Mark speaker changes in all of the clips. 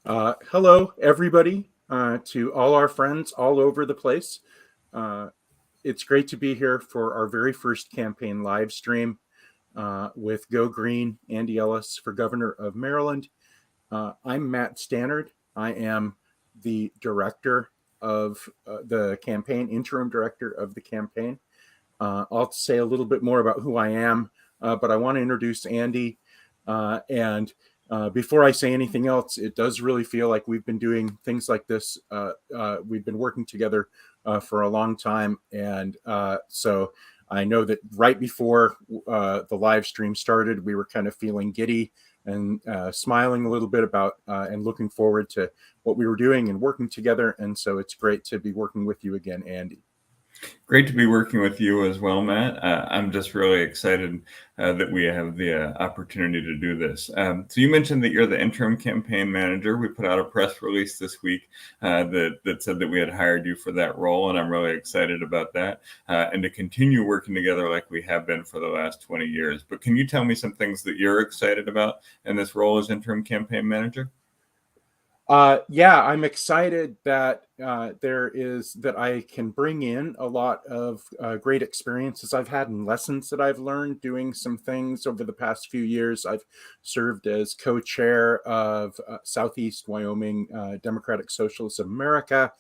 Speaker 1: Hello, everybody, to all our friends all over the place. Uh, it's great to be here for our very first campaign live stream with Go Green, Andy Ellis for Governor of Maryland. I'm Matt Stannard. I am the director of the campaign, interim director of the campaign. I'll say a little bit more about who I am, but I want to introduce Andy. And Before I say anything else, it does really feel like we've been doing things like this. We've been working together for a long time. So I know that right before the live stream started, we were kind of feeling giddy and smiling a little bit about and looking forward to what we were doing and working together. And so it's great to be working with you again, Andy.
Speaker 2: Great to be working with you as well, Matt. I'm just really excited that we have the opportunity to do this. So you mentioned that you're the interim campaign manager. We put out a press release this week that said that we had hired you for that role, and I'm really excited about that and to continue working together like we have been for the last 20 years. But can you tell me some things that you're excited about in this role as interim campaign manager?
Speaker 1: Yeah, I'm excited that that I can bring in a lot of great experiences I've had and lessons that I've learned doing some things over the past few years. I've served as co-chair of Southeast Wyoming Democratic Socialists of America.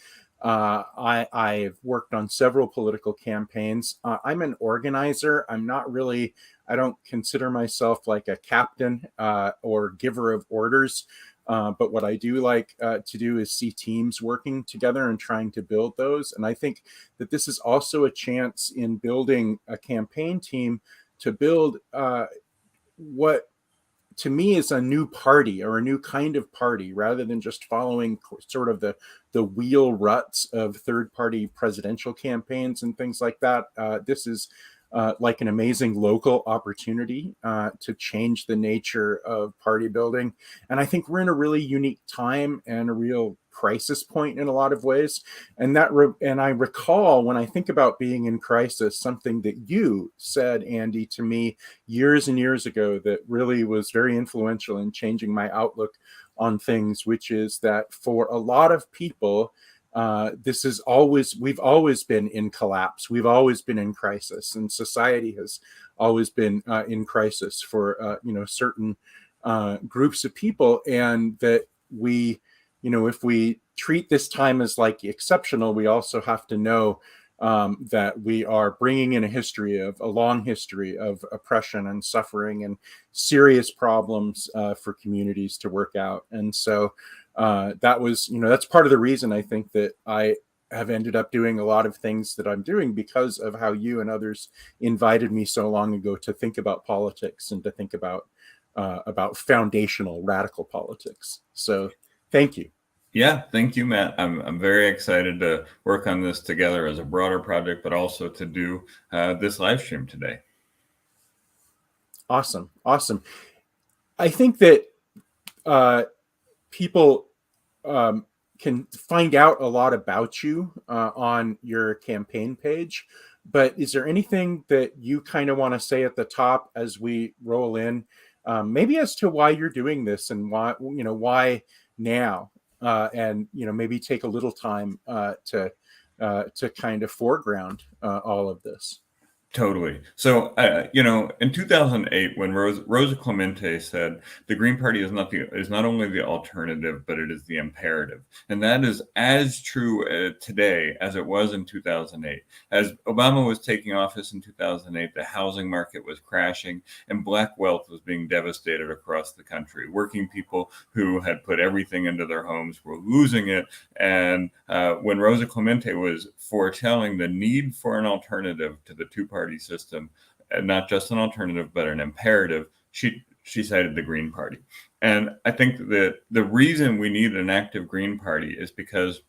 Speaker 1: I've worked on several political campaigns. I'm an organizer. I don't consider myself like a captain or giver of orders. But what I do like to do is see teams working together and trying to build those. And I think that this is also a chance in building a campaign team to build what to me is a new party or a new kind of party rather than just following sort of the wheel ruts of third party presidential campaigns and things like that. This is like an amazing local opportunity to change the nature of party building. And I think we're in a really unique time and a real crisis point in a lot of ways. And I recall when I think about being in crisis, something that you said, Andy, to me years and years ago that really was very influential in changing my outlook on things, which is that for a lot of people, we've always been in collapse. We've always been in crisis, and society has always been in crisis for certain groups of people, and that if we treat this time as like exceptional, we also have to know that we are bringing in a long history of oppression and suffering and serious problems for communities to work out. And so that's part of the reason I think that I have ended up doing a lot of things that I'm doing because of how you and others invited me so long ago to think about politics and to think about foundational radical politics. So thank you.
Speaker 2: Yeah, thank you, Matt. I'm very excited to work on this together as a broader project, but also to do this live stream today.
Speaker 1: Awesome. I think that people can find out a lot about you on your campaign page. But is there anything that you kind of want to say at the top as we roll in, maybe as to why you're doing this and why now? And maybe take a little time to kind of foreground all of this.
Speaker 2: Totally. So, in 2008, when Rosa Clemente said the Green Party is not only the alternative, but it is the imperative, and that is as true today as it was in 2008. As Obama was taking office in 2008, the housing market was crashing, and Black wealth was being devastated across the country. Working people who had put everything into their homes were losing it, and when Rosa Clemente was foretelling the need for an alternative to the two-party system, and not just an alternative but an imperative, she cited the Green Party. And I think that the reason we need an active Green Party is because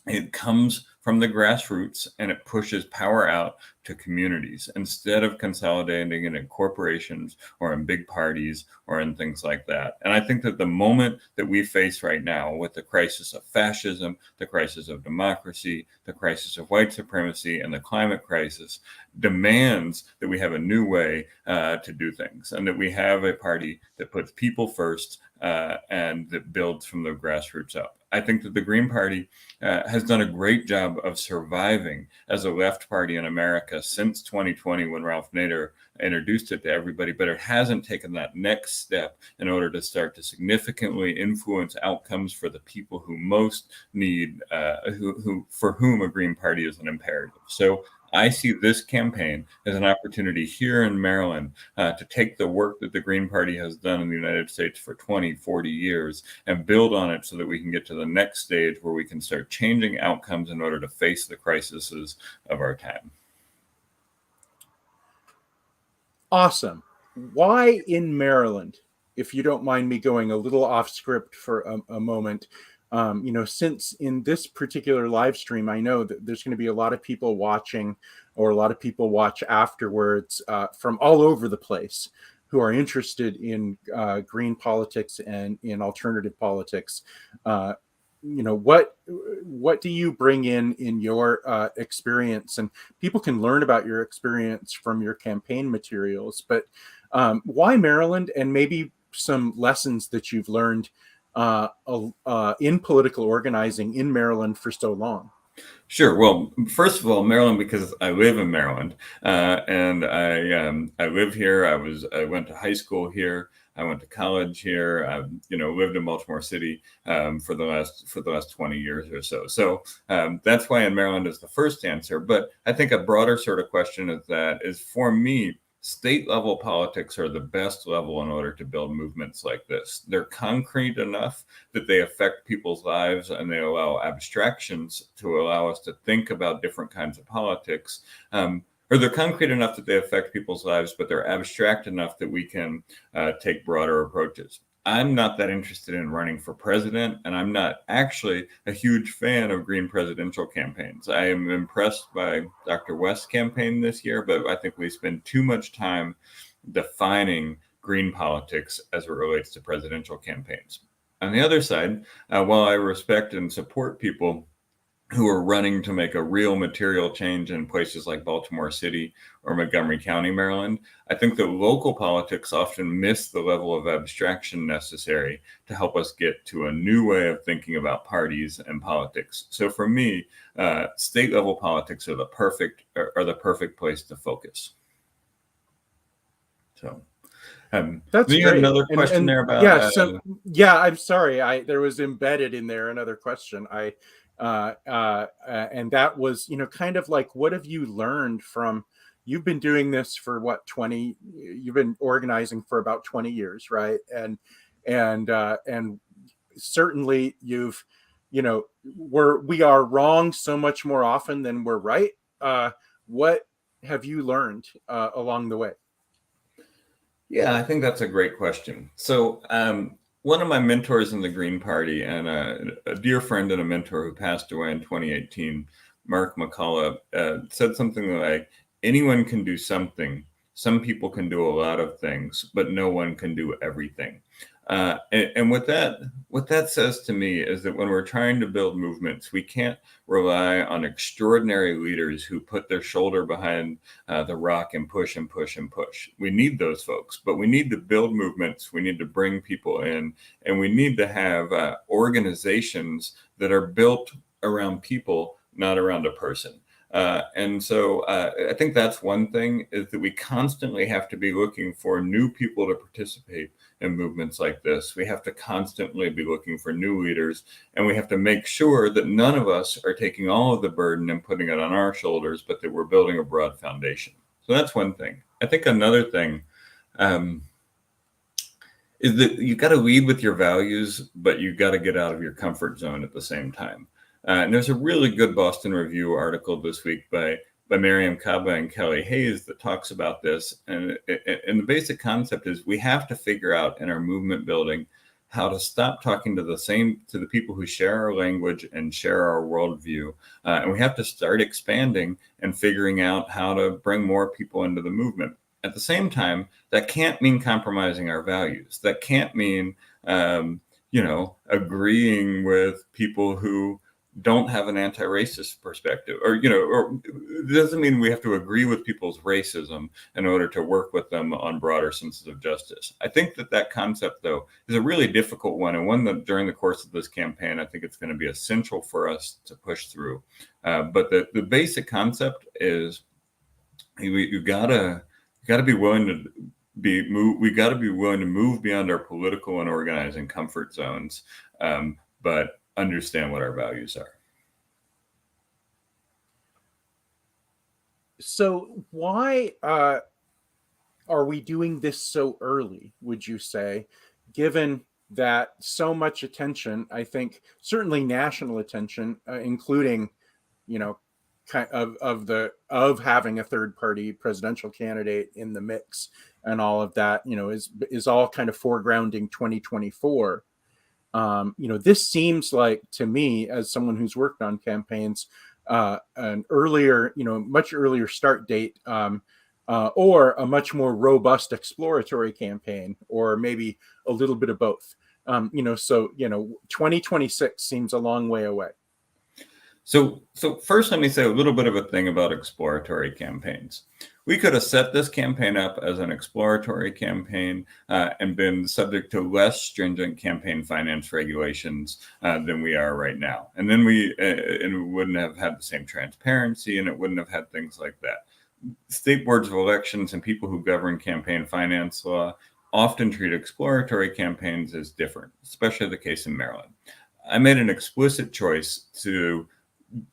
Speaker 2: it comes from the grassroots and it pushes power out to communities instead of consolidating it in corporations or in big parties or in things like that. And I think that the moment that we face right now with the crisis of fascism, the crisis of democracy, the crisis of white supremacy, and the climate crisis demands that we have a new way to do things, and that we have a party that puts people first and that builds from the grassroots up. I think that the Green Party has done a great job of surviving as a left party in America since 2020 when Ralph Nader introduced it to everybody, but it hasn't taken that next step in order to start to significantly influence outcomes for the people who most need, for whom a Green Party is an imperative. So I see this campaign as an opportunity here in Maryland to take the work that the Green Party has done in the United States for 20, 40 years and build on it so that we can get to the next stage where we can start changing outcomes in order to face the crises of our time.
Speaker 1: Awesome. Why in Maryland? If you don't mind me going a little off script for a moment, since in this particular live stream, I know that there's going to be a lot of people watching, or a lot of people watch afterwards from all over the place who are interested in green politics and in alternative politics. What do you bring in your experience? And people can learn about your experience from your campaign materials, but why Maryland, and maybe some lessons that you've learned in political organizing in Maryland for so long?
Speaker 2: Sure. Well, first of all, Maryland, because I live in Maryland, and I live here. I went to high school here. I went to college here. I've lived in Baltimore City for the last 20 years or so. So that's why in Maryland is the first answer. But I think a broader sort of question is for me, state level politics are the best level in order to build movements like this. They're concrete enough that they affect people's lives, and they allow abstractions to allow us to think about different kinds of politics. Or they're concrete enough that they affect people's lives, but they're abstract enough that we can take broader approaches. I'm not that interested in running for president, and I'm not actually a huge fan of green presidential campaigns. I am impressed by Dr. West's campaign this year, but I think we spend too much time defining green politics as it relates to presidential campaigns. On the other side, while I respect and support people who are running to make a real material change in places like Baltimore City or Montgomery County, Maryland, I think that local politics often miss the level of abstraction necessary to help us get to a new way of thinking about parties and politics. So for me, state level politics are the perfect place to focus. So.
Speaker 1: That's
Speaker 2: you
Speaker 1: great.
Speaker 2: had another question there about
Speaker 1: I'm sorry. There was embedded in there another question. And that was, kind of like, what have you learned from? You've been doing this for what, 20? You've been organizing for about 20 years, right? And certainly you've, we are wrong so much more often than we're right. What have you learned along the way?
Speaker 2: Yeah, I think that's a great question. So one of my mentors in the Green Party, and a dear friend and a mentor who passed away in 2018, Mark McCullough, said something like, anyone can do something. Some people can do a lot of things, but no one can do everything. And what that says to me is that when we're trying to build movements, we can't rely on extraordinary leaders who put their shoulder behind the rock and push and push and push. We need those folks, but we need to build movements. We need to bring people in, and we need to have organizations that are built around people, not around a person. And so I think that's one thing, is that we constantly have to be looking for new people to participate in movements like this. We have to constantly be looking for new leaders, and we have to make sure that none of us are taking all of the burden and putting it on our shoulders, but that we're building a broad foundation. So that's one thing. I think another thing is that you got to lead with your values, but you got to get out of your comfort zone at the same time. And there's a really good Boston Review article this week by Miriam Kaba and Kelly Hayes that talks about this. And the basic concept is we have to figure out in our movement building how to stop talking to the people who share our language and share our worldview. And we have to start expanding and figuring out how to bring more people into the movement. At the same time, that can't mean compromising our values. That can't mean, agreeing with people who don't have an anti-racist perspective, or it doesn't mean we have to agree with people's racism in order to work with them on broader senses of justice. I think that concept, though, is a really difficult one, and one that during the course of this campaign, I think it's going to be essential for us to push through. But the basic concept is you gotta be willing to we got to be willing to move beyond our political and organizing comfort zones, but understand what our values are.
Speaker 1: So why are we doing this so early, would you say, given that so much attention, I think certainly national attention, including, kind of having a third party presidential candidate in the mix and all of that, is all kind of foregrounding 2024. This seems like, to me, as someone who's worked on campaigns, an earlier, much earlier start date, or a much more robust exploratory campaign, or maybe a little bit of both. 2026 seems a long way away.
Speaker 2: So first, let me say a little bit of a thing about exploratory campaigns. We could have set this campaign up as an exploratory campaign and been subject to less stringent campaign finance regulations than we are right now. And then we wouldn't have had the same transparency, and it wouldn't have had things like that. State boards of elections and people who govern campaign finance law often treat exploratory campaigns as different, especially the case in Maryland. I made an explicit choice to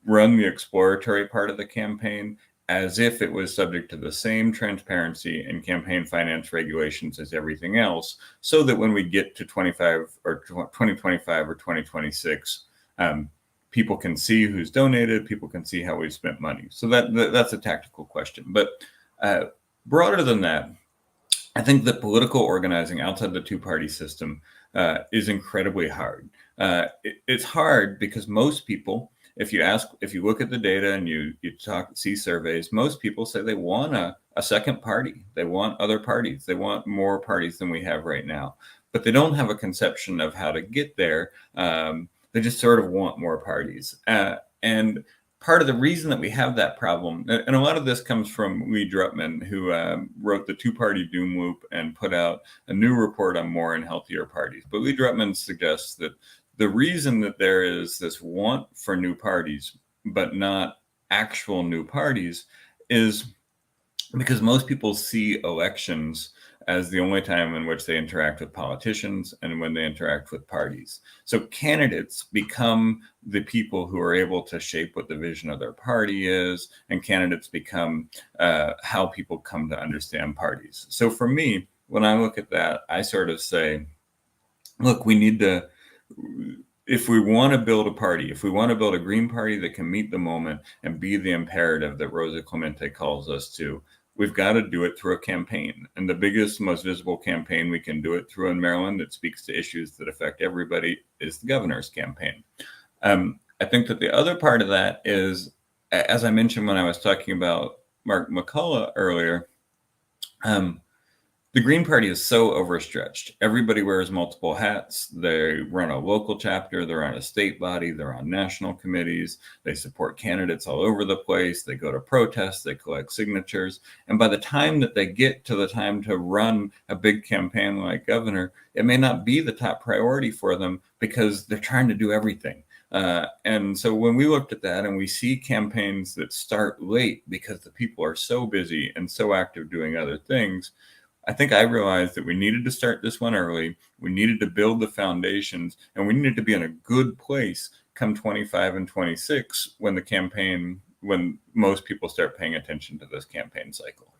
Speaker 2: run the exploratory part of the campaign as if it was subject to the same transparency and campaign finance regulations as everything else, so that when we get to 2025 or 2026, people can see who's donated, people can see how we've spent money. So that's a tactical question. But broader than that, I think that political organizing outside the two-party system is incredibly hard. It's hard because most people, if you look at the data and you see surveys, most people say they want a second party. They want other parties. They want more parties than we have right now. But they don't have a conception of how to get there. They just sort of want more parties. And part of the reason that we have that problem, and a lot of this comes from Lee Drutman, who wrote the Two-Party Doom Loop and put out a new report on more and healthier parties. But Lee Drutman suggests that the reason that there is this want for new parties, but not actual new parties, is because most people see elections as the only time in which they interact with politicians and when they interact with parties. So candidates become the people who are able to shape what the vision of their party is, and candidates become how people come to understand parties. So for me, when I look at that, I sort of say, look, we need to, if we want to build a party, if we want to build a Green Party that can meet the moment and be the imperative that Rosa Clemente calls us to, we've got to do it through a campaign. And the biggest, most visible campaign we can do it through in Maryland that speaks to issues that affect everybody is the governor's campaign. I think that the other part of that is, as I mentioned when I was talking about Mark McCullough earlier, the Green Party is so overstretched. Everybody wears multiple hats. They run a local chapter. They're on a state body. They're on national committees. They support candidates all over the place. They go to protests. They collect signatures. And by the time that they get to the time to run a big campaign like governor, it may not be the top priority for them because they're trying to do everything. And so when we looked at that and we see campaigns that start late because the people are so busy and so active doing other things, I think I realized that we needed to start this one early. We needed to build the foundations, and we needed to be in a good place come 25 and 26 when most people start paying attention to this campaign cycle.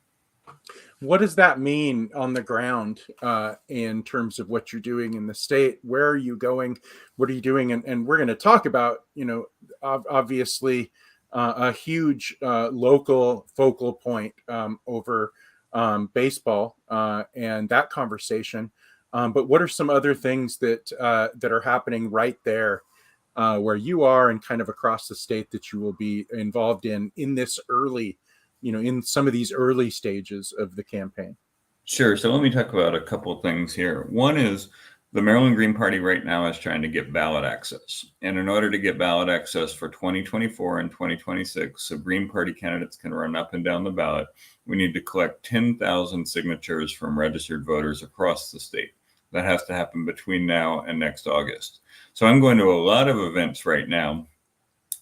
Speaker 1: What does that mean on the ground in terms of what you're doing in the state? Where are you going? What are you doing? And we're going to talk about, obviously a huge local focal point over baseball and that conversation. But what are some other things that are happening right there where you are and kind of across the state that you will be involved in this early, in some of these early stages of the campaign?
Speaker 2: Sure. So let me talk about a couple of things here. One is the Maryland Green Party right now is trying to get ballot access. And in order to get ballot access for 2024 and 2026, so Green Party candidates can run up and down the ballot, we need to collect 10,000 signatures from registered voters across the state. That has to happen between now and next August. So I'm going to a lot of events right now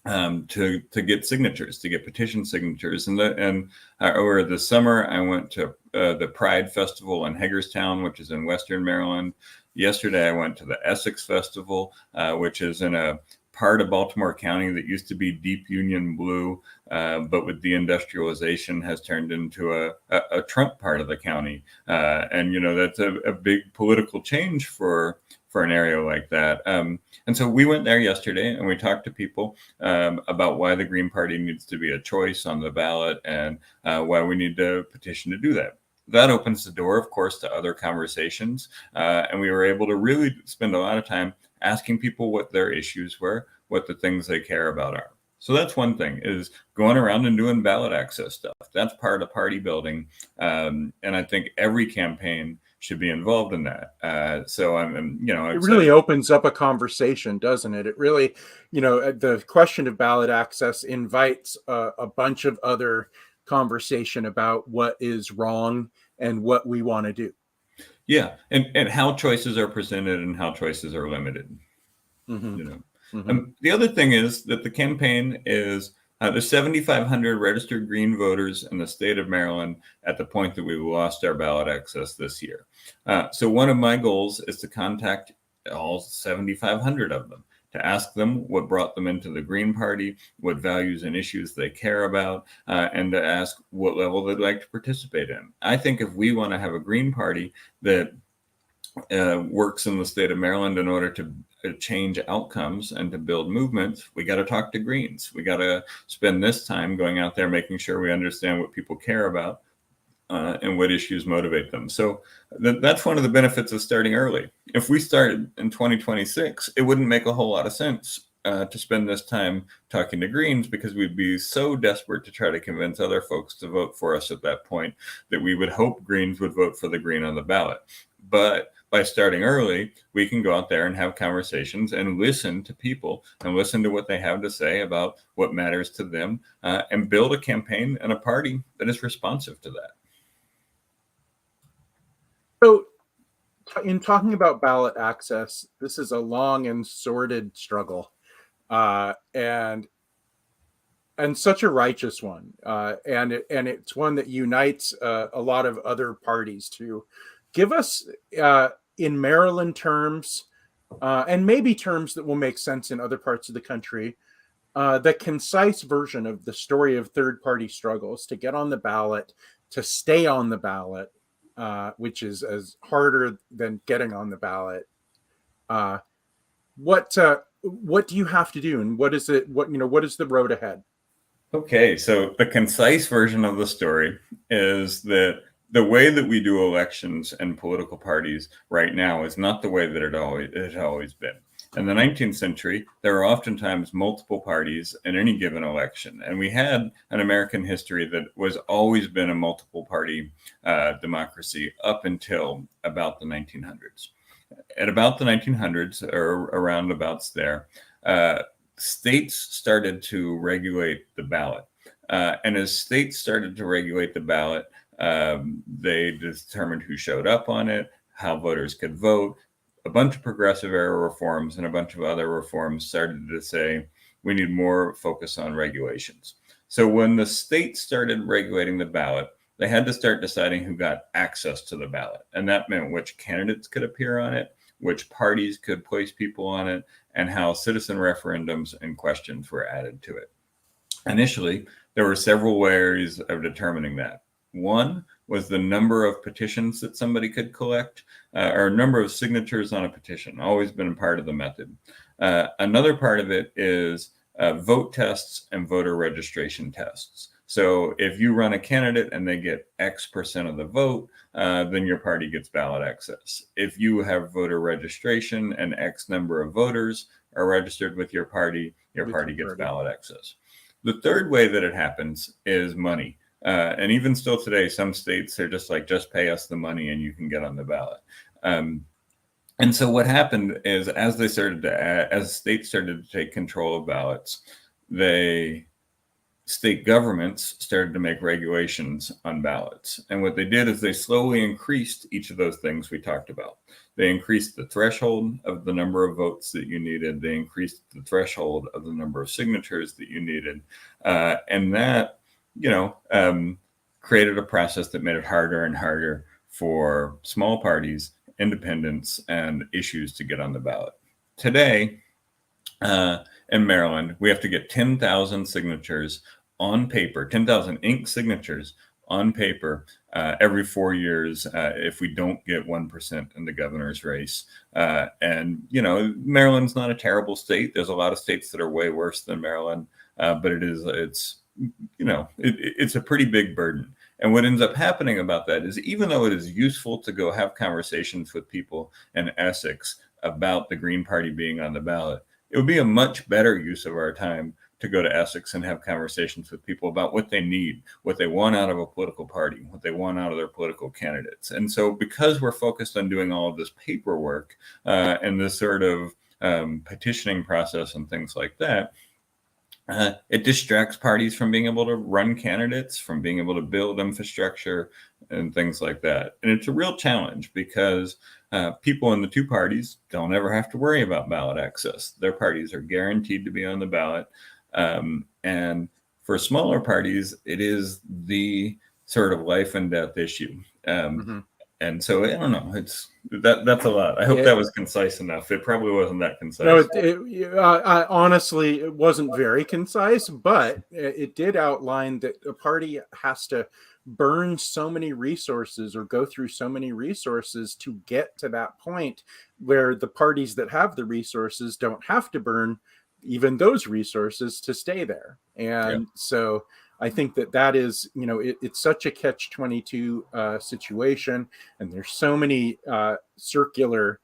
Speaker 2: to get signatures, to get petition signatures. And over the summer, I went to the Pride Festival in Hagerstown, which is in Western Maryland. Yesterday, I went to the Essex Festival, which is in a part of Baltimore County that used to be deep Union blue, but with the industrialization has turned into a Trump part of the county. And, that's a big political change for an area like that. And so we went there yesterday and we talked to people about why the Green Party needs to be a choice on the ballot and why we need to petition to do that. That opens the door, of course, to other conversations. And we were able to really spend a lot of time asking people what their issues were, what the things they care about are. So that's one thing, is going around and doing ballot access stuff. That's part of party building. And I think every campaign should be involved in that. So I'm
Speaker 1: it really opens up a conversation, doesn't it? It really, the question of ballot access invites a bunch of other conversation about what is wrong and what we want to do.
Speaker 2: Yeah, and how choices are presented and how choices are limited. The other thing is that the campaign is there's 7,500 registered Green voters in the state of Maryland at the point that we lost our ballot access this year. So one of my goals is to contact all 7,500 of them, to ask them what brought them into the Green Party, what values and issues they care about, and to ask what level they'd like to participate in. I think if we want to have a Green Party that works in the state of Maryland in order to change outcomes and to build movements, we got to talk to Greens. We got to spend this time going out there, making sure we understand what people care about and what issues motivate them. So that's one of the benefits of starting early. If we started in 2026, it wouldn't make a whole lot of sense to spend this time talking to Greens, because we'd be so desperate to try to convince other folks to vote for us at that point that we would hope Greens would vote for the Green on the ballot. But by starting early, we can go out there and have conversations and listen to people and listen to what they have to say about what matters to them and build a campaign and a party that is responsive to that.
Speaker 1: So in talking about ballot access, this is a long and sordid struggle and such a righteous one. And it's one that unites a lot of other parties too. Give us, in Maryland terms, and maybe terms that will make sense in other parts of the country, the concise version of the story of third-party struggles to get on the ballot, to stay on the ballot, which is as harder than getting on the ballot. What do you have to do, and what is it? What is the road ahead?
Speaker 2: Okay, so the concise version of the story is that the way that we do elections and political parties right now is not the way that it had always been. In the 19th century, there were oftentimes multiple parties in any given election. And we had an American history that was always been a multiple party democracy up until about the 1900s. At about the 1900s, or around abouts there, states started to regulate the ballot. And as states started to regulate the ballot, they determined who showed up on it, how voters could vote. A bunch of progressive era reforms and a bunch of other reforms started to say we need more focus on regulations. So when the state started regulating the ballot, they had to start deciding who got access to the ballot. And that meant which candidates could appear on it, which parties could place people on it, and how citizen referendums and questions were added to it. Initially, there were several ways of determining that. One was the number of petitions that somebody could collect, or number of signatures on a petition, always been a part of the method. Another part of it is vote tests and voter registration tests. So if you run a candidate and they get X% of the vote, then your party gets ballot access. If you have voter registration and X number of voters are registered with your party gets ballot access. The third way that it happens is money. And even still today, some states are just like, just pay us the money and you can get on the ballot. And so what happened is, as states started to take control of ballots, state governments started to make regulations on ballots. And what they did is they slowly increased each of those things we talked about. They increased the threshold of the number of votes that you needed. They increased the threshold of the number of signatures that you needed. And that, created a process that made it harder and harder for small parties, independents, and issues to get on the ballot. Today, in Maryland, we have to get 10,000 signatures on paper, 10,000 ink signatures on paper every 4 years if we don't get 1% in the governor's race. And, Maryland's not a terrible state. There's a lot of states that are way worse than Maryland, but it's a pretty big burden. And what ends up happening about that is, even though it is useful to go have conversations with people in Essex about the Green Party being on the ballot, it would be a much better use of our time to go to Essex and have conversations with people about what they need, what they want out of a political party, what they want out of their political candidates. And so because we're focused on doing all of this paperwork and this sort of petitioning process and things like that, it distracts parties from being able to run candidates, from being able to build infrastructure and things like that. And it's a real challenge because people in the two parties don't ever have to worry about ballot access. Their parties are guaranteed to be on the ballot. And for smaller parties, it is the sort of life and death issue. And so I don't know. That's a lot. I hope that was concise enough. It probably wasn't that concise.
Speaker 1: No, honestly, it wasn't very concise, but it did outline that a party has to burn so many resources or go through so many resources to get to that point where the parties that have the resources don't have to burn even those resources to stay there. And so I think that is, it's such a catch-22 situation, and there's so many circular,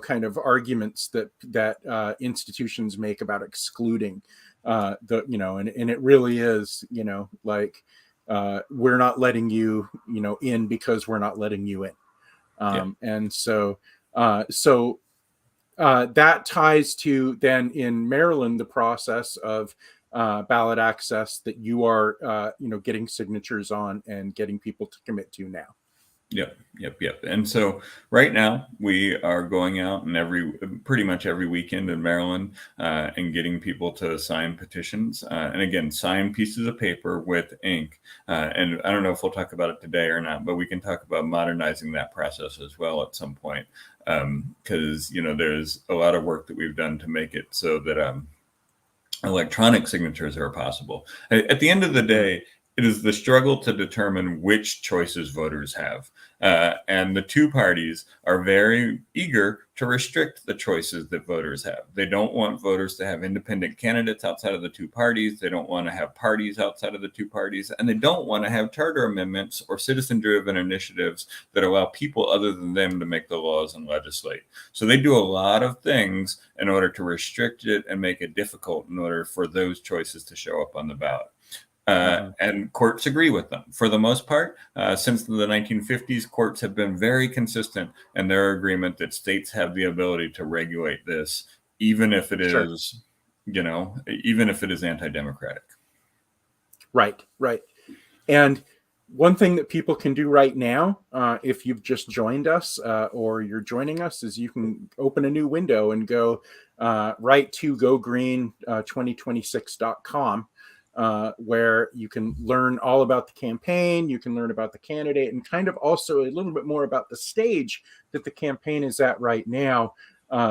Speaker 1: kind of arguments that institutions make about excluding and it really is, we're not letting you, in because we're not letting you in. And so that ties to then in Maryland the process of ballot access that you are getting signatures on and getting people to commit to now.
Speaker 2: Yep. And so right now we are going out and pretty much every weekend in Maryland and getting people to sign petitions and again, sign pieces of paper with ink. And I don't know if we'll talk about it today or not, but we can talk about modernizing that process as well at some point. Because, there's a lot of work that we've done to make it so that electronic signatures are possible. At the end of the day, it is the struggle to determine which choices voters have. And the two parties are very eager to restrict the choices that voters have. They don't want voters to have independent candidates outside of the two parties. They don't want to have parties outside of the two parties. And they don't want to have charter amendments or citizen-driven initiatives that allow people other than them to make the laws and legislate. So they do a lot of things in order to restrict it and make it difficult in order for those choices to show up on the ballot. And courts agree with them. For the most part, since the 1950s, courts have been very consistent in their agreement that states have the ability to regulate this, even if it is, even if it is anti-democratic.
Speaker 1: Right. And one thing that people can do right now, if you've just joined us or you're joining us, is you can open a new window and go right to gogreen2026.com. Where you can learn all about the campaign, you can learn about the candidate, and kind of also a little bit more about the stage that the campaign is at right now,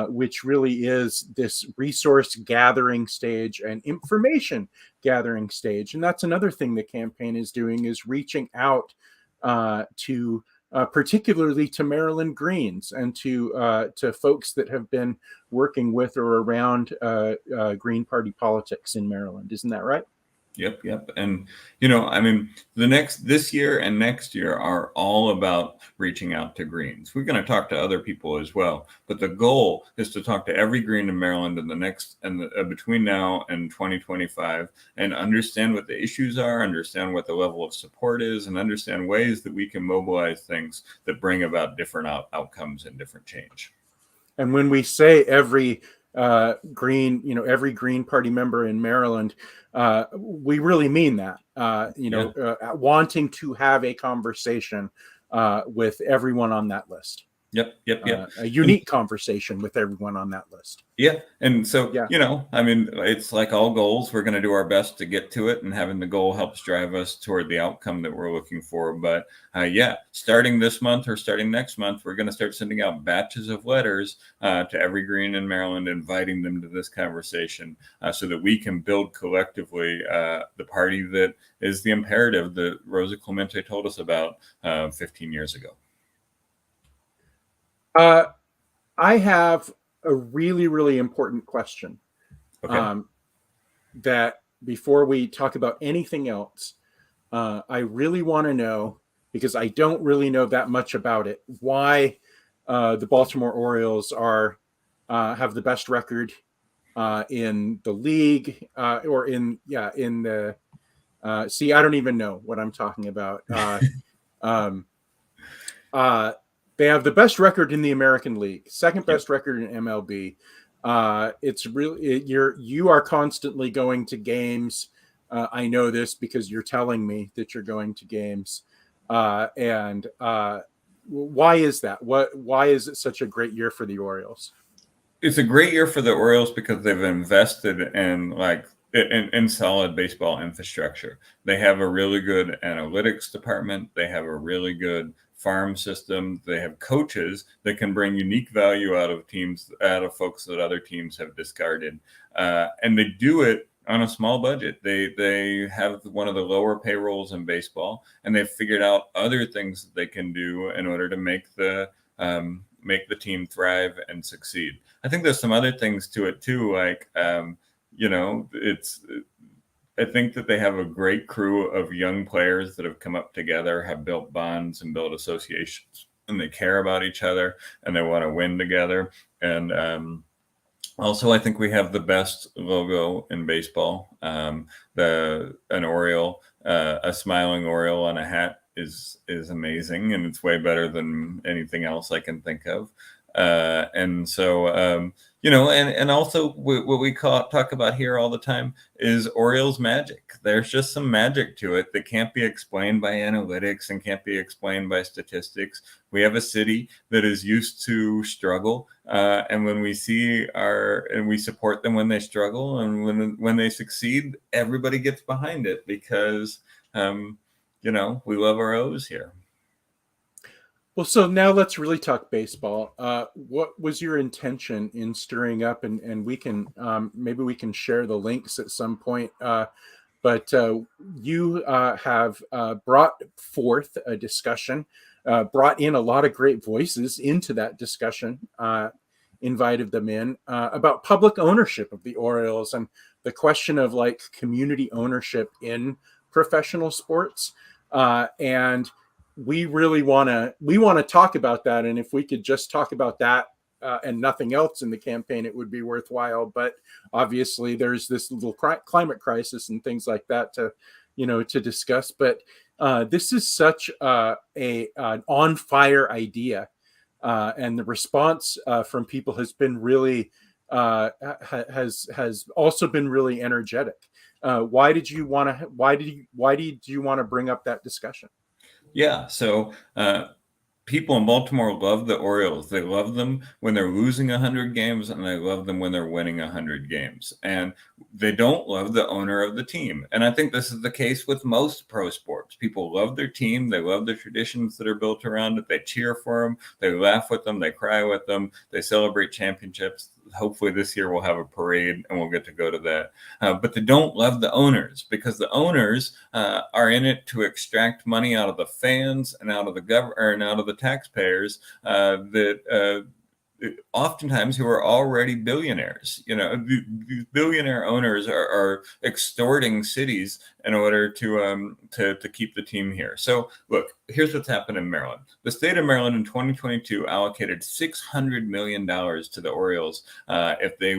Speaker 1: which really is this resource gathering stage and information gathering stage. And that's another thing the campaign is doing, is reaching out to particularly to Maryland Greens and to folks that have been working with or around Green Party politics in Maryland. Isn't that right?
Speaker 2: Yep. And I mean, this year and next year are all about reaching out to greens. We're going to talk to other people as well, but the goal is to talk to every green in Maryland in the next and between now and 2025, and understand what the issues are, understand what the level of support is, and understand ways that we can mobilize things that bring about different outcomes and different change.
Speaker 1: And when we say every Green, every Green Party member in Maryland, we really mean that. Wanting to have a conversation with everyone on that list.
Speaker 2: Yep.
Speaker 1: A unique conversation with everyone on that list.
Speaker 2: Yeah. And so,
Speaker 1: Yeah.
Speaker 2: I mean, it's like all goals. We're going to do our best to get to it, and having the goal helps drive us toward the outcome that we're looking for. But starting this month or starting next month, we're going to start sending out batches of letters to every Green in Maryland, inviting them to this conversation so that we can build collectively the party that is the imperative that Rosa Clemente told us about 15 years ago.
Speaker 1: I have a really, really important question.
Speaker 2: Okay.
Speaker 1: That before we talk about anything else, I really want to know, because I don't really know that much about it, why the Baltimore Orioles have the best record in the league, or in the. See, I don't even know what I'm talking about. They have the best record in the American League, second best record in MLB. It's really you are constantly going to games. I know this because you're telling me that you're going to games. And why is that? Why is it such a great year for the Orioles?
Speaker 2: It's a great year for the Orioles because they've invested in solid baseball infrastructure. They have a really good analytics department. They have a really good farm system. They have coaches that can bring unique value out of folks that other teams have discarded. And they do it on a small budget. They have one of the lower payrolls in baseball, and they've figured out other things that they can do in order to make the team thrive and succeed. I think there's some other things to it too, like I think that they have a great crew of young players that have come up together, have built bonds and built associations, and they care about each other and they want to win together. And also, I think we have the best logo in baseball. An Oriole, a smiling Oriole on a hat is amazing, and it's way better than anything else I can think of. And so, and also what we talk about here all the time is Orioles magic. There's just some magic to it that can't be explained by analytics and can't be explained by statistics. We have a city that is used to struggle, and when we we support them when they struggle, and when they succeed, everybody gets behind it because we love our O's here.
Speaker 1: Well, so now let's really talk baseball. What was your intention in stirring up, and we can maybe we can share the links at some point. But you have brought forth a discussion, brought in a lot of great voices into that discussion, invited them in about public ownership of the Orioles and the question of like community ownership in professional sports, and we really want to talk about that. And if we could just talk about that and nothing else in the campaign, it would be worthwhile. But obviously there's this little climate crisis and things like that to discuss. But this is such an on fire idea. And the response from people has been really has also been really energetic. Why did you want to bring up that discussion?
Speaker 2: Yeah, so people in Baltimore love the Orioles. They love them when they're losing 100 games, and they love them when they're winning 100 games. And they don't love the owner of the team. And I think this is the case with most pro sports. People love their team. They love the traditions that are built around it. They cheer for them. They laugh with them. They cry with them. They celebrate championships. Hopefully this year we'll have a parade and we'll get to go to that. But they don't love the owners, because the owners are in it to extract money out of the fans and out of the government and out of the taxpayers that oftentimes who are already billionaires. These billionaire owners are extorting cities in order to keep the team here. So look, here's what's happened in Maryland. The state of Maryland in 2022 allocated $600 million to the Orioles if they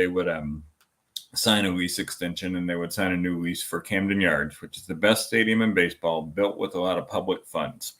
Speaker 2: would sign a lease extension, and they would sign a new lease for Camden Yards, which is the best stadium in baseball, built with a lot of public funds.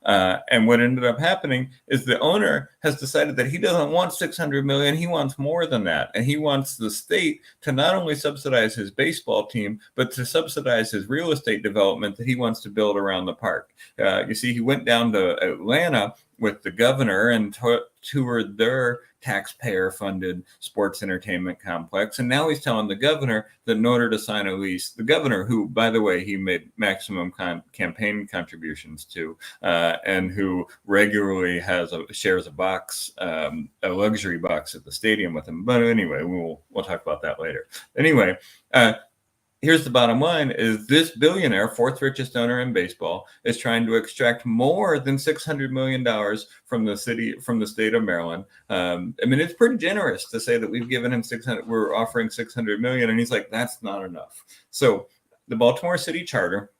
Speaker 2: And what ended up happening is the owner has decided that he doesn't want $600 million. He wants more than that. And he wants the state to not only subsidize his baseball team, but to subsidize his real estate development that he wants to build around the park. You see, he went down to Atlanta with the governor and toured their taxpayer-funded sports entertainment complex. And now he's telling the governor that in order to sign a lease, the governor, who, by the way, he made maximum campaign contributions to, and who regularly shares a box, a luxury box at the stadium with him. But anyway, we'll talk about that later. Anyway, here's the bottom line: is this billionaire, fourth richest owner in baseball, is trying to extract more than $600 million from the state of Maryland. I mean, it's pretty generous to say that we've given him we're offering $600 million, and he's like, that's not enough. So the Baltimore City Charter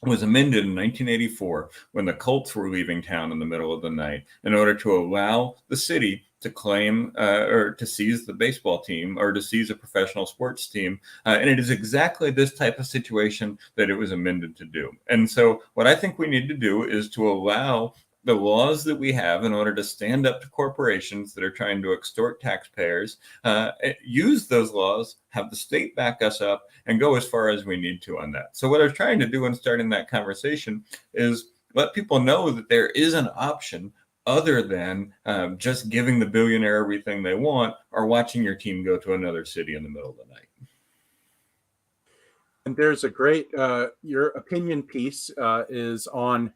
Speaker 2: was amended in 1984 when the Colts were leaving town in the middle of the night in order to allow the city to claim or to seize the baseball team or to seize a professional sports team. And it is exactly this type of situation that it was amended to do. And so what I think we need to do is to allow the laws that we have in order to stand up to corporations that are trying to extort taxpayers, use those laws, have the state back us up, and go as far as we need to on that. So what I was trying to do in starting that conversation is let people know that there is an option other than just giving the billionaire everything they want or watching your team go to another city in the middle of the night.
Speaker 1: And there's a great, your opinion piece is on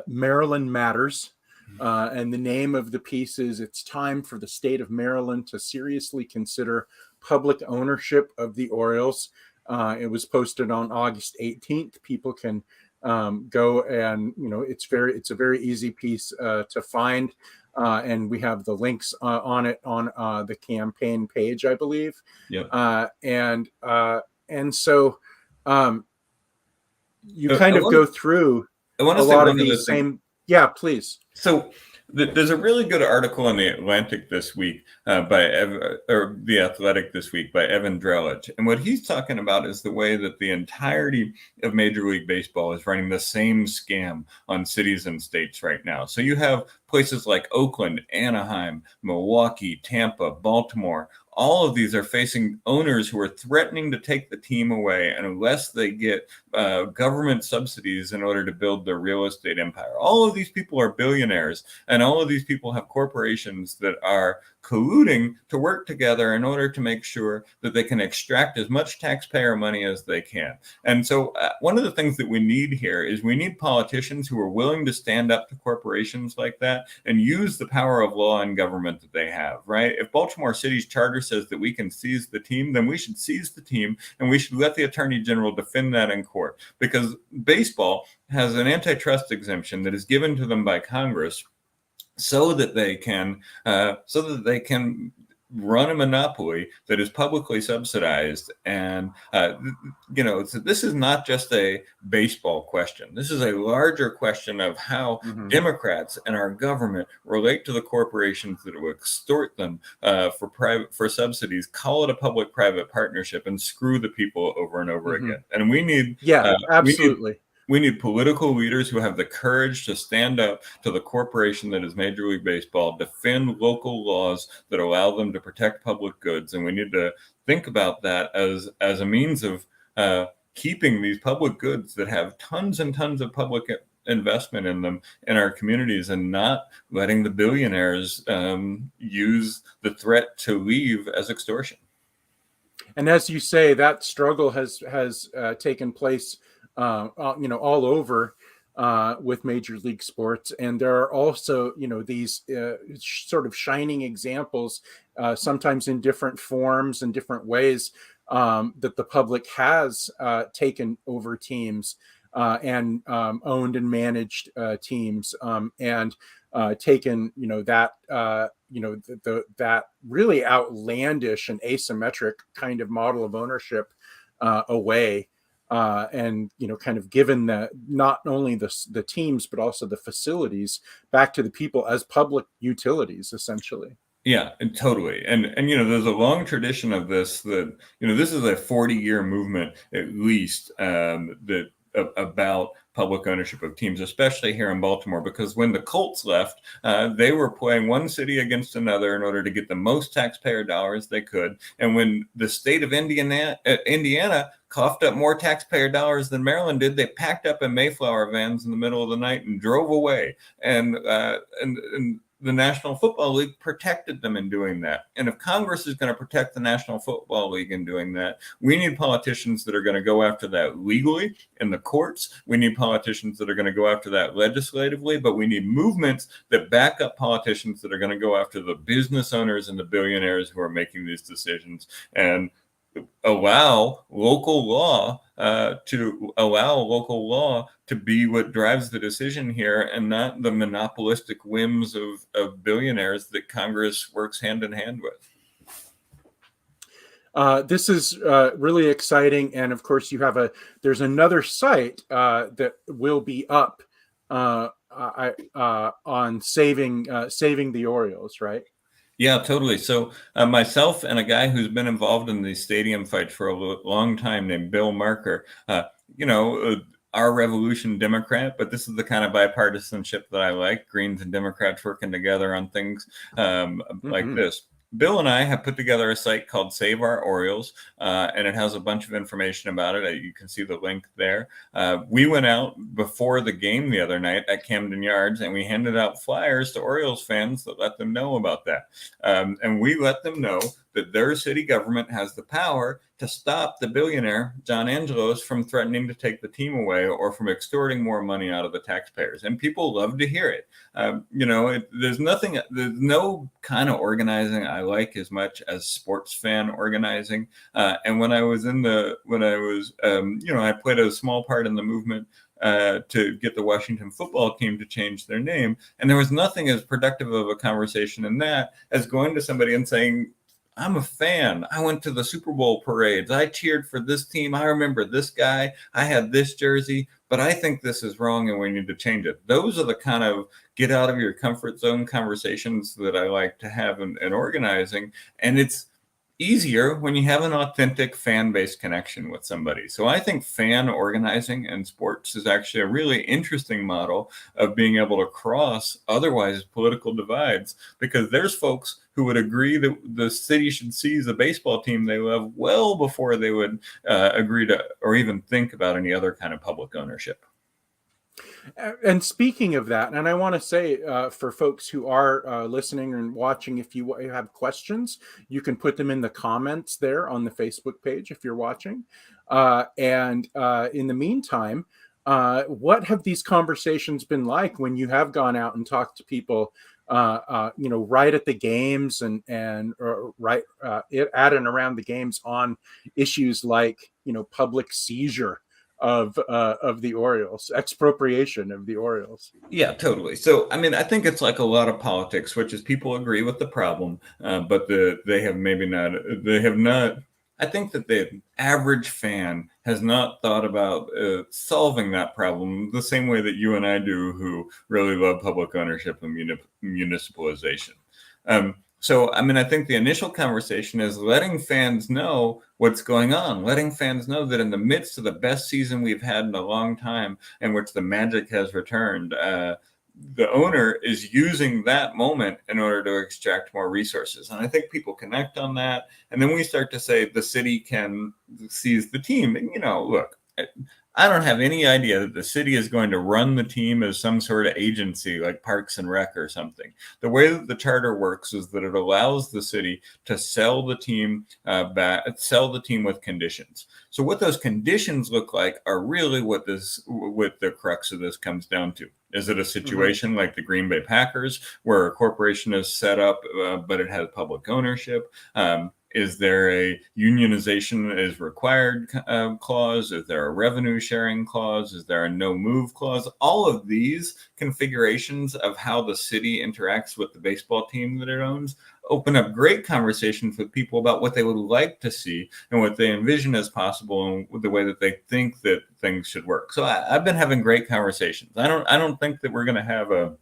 Speaker 1: Maryland Matters. And the name of the piece is "It's Time for the State of Maryland to Seriously Consider Public Ownership of the Orioles." It was posted on August 18th. People can go and, it's a very easy piece to find. And we have the links on it on the campaign page, I believe.
Speaker 2: Yep.
Speaker 1: And so you kind of go through a lot of these same. Yeah, please.
Speaker 2: So there's a really good article in the Atlantic this week The Athletic this week by Evan Drellich. And what he's talking about is the way that the entirety of Major League Baseball is running the same scam on cities and states right now. So you have places like Oakland, Anaheim, Milwaukee, Tampa, Baltimore. All of these are facing owners who are threatening to take the team away unless they get government subsidies in order to build their real estate empire. All of these people are billionaires, and all of these people have corporations that are colluding to work together in order to make sure that they can extract as much taxpayer money as they can. And so one of the things that we need here is we need politicians who are willing to stand up to corporations like that and use the power of law and government that they have, right? If Baltimore City's charter says that we can seize the team, then we should seize the team, and we should let the Attorney General defend that in court, because baseball has an antitrust exemption that is given to them by Congress so that they can run a monopoly that is publicly subsidized. And so this is not just a baseball question. This is a larger question of how Democrats and our government relate to the corporations that will extort them for subsidies, call it a public-private partnership, and screw the people over and over again. And we need
Speaker 1: absolutely.
Speaker 2: We need political leaders who have the courage to stand up to the corporation that is Major League Baseball, defend local laws that allow them to protect public goods. And we need to think about that as a means of keeping these public goods that have tons and tons of public investment in them in our communities, and not letting the billionaires use the threat to leave as extortion.
Speaker 1: And as you say, that struggle has taken place all over with Major League Sports. And there are also, these sort of shining examples, sometimes in different forms and different ways, that the public has taken over teams. and owned and managed teams, and taken that really outlandish and asymmetric kind of model of ownership away, and kind of given that not only the teams but also the facilities back to the people as public utilities, essentially.
Speaker 2: Yeah, and totally. And there's a long tradition of this, that this is a 40-year movement at least, that about public ownership of teams, especially here in Baltimore, because when the Colts left, they were playing one city against another in order to get the most taxpayer dollars they could. And when the state of Indiana coughed up more taxpayer dollars than Maryland did, they packed up in Mayflower vans in the middle of the night and drove away. And the National Football League protected them in doing that. And if Congress is going to protect the National Football League in doing that, we need politicians that are going to go after that legally in the courts. We need politicians that are going to go after that legislatively, but we need movements that back up politicians that are going to go after the business owners and the billionaires who are making these decisions, and allow local law to be what drives the decision here, and not the monopolistic whims of billionaires that Congress works hand in hand with.
Speaker 1: This is really exciting, and of course, there's another site that will be up on saving the Orioles, right?
Speaker 2: Yeah, totally. So myself and a guy who's been involved in these stadium fights for a long time, named Bill Marker, our revolution Democrat, but this is the kind of bipartisanship that I like, Greens and Democrats working together on things like this. Bill and I have put together a site called Save Our Orioles, and it has a bunch of information about it. You can see the link there. We went out before the game the other night at Camden Yards, and we handed out flyers to Orioles fans that let them know about that. And we let them know that their city government has the power to stop the billionaire John Angelos from threatening to take the team away or from extorting more money out of the taxpayers. And people love to hear it. There's no kind of organizing I like as much as sports fan organizing. And when I played a small part in the movement to get the Washington football team to change their name. And there was nothing as productive of a conversation in that as going to somebody and saying, I'm a fan. I went to the Super Bowl parades. I cheered for this team. I remember this guy. I had this jersey, but I think this is wrong and we need to change it. Those are the kind of get out of your comfort zone conversations that I like to have in organizing. And it's easier when you have an authentic fan-based connection with somebody. So I think fan organizing in sports is actually a really interesting model of being able to cross otherwise political divides, because there's folks who would agree that the city should seize a baseball team they love well before they would agree to or even think about any other kind of public ownership.
Speaker 1: And speaking of that, and I want to say for folks who are listening and watching, if you have questions, you can put them in the comments there on the Facebook page if you're watching. And in the meantime, what have these conversations been like when you have gone out and talked to people, right at the games and right at and around the games on issues like, public seizure of the Orioles, expropriation of the Orioles?
Speaker 2: Yeah, totally. So, I think it's like a lot of politics, which is people agree with the problem, but they have not. I think that the average fan has not thought about solving that problem the same way that you and I do, who really love public ownership and municipalization. So, I think the initial conversation is letting fans know what's going on, letting fans know that in the midst of the best season we've had in a long time, in which the magic has returned, the owner is using that moment in order to extract more resources. And I think people connect on that. And then we start to say the city can seize the team. And, look, I don't have any idea that the city is going to run the team as some sort of agency like Parks and Rec or something. The way that the charter works is that it allows the city to sell the team with conditions. So what those conditions look like are really what the crux of this comes down to. Is it a situation like the Green Bay Packers, where a corporation is set up, but it has public ownership? Is there a unionization is required clause? Is there a revenue sharing clause? Is there a no move clause? All of these configurations of how the city interacts with the baseball team that it owns open up great conversations with people about what they would like to see and what they envision as possible and the way that they think that things should work. So I've been having great conversations. I don't think that we're going to have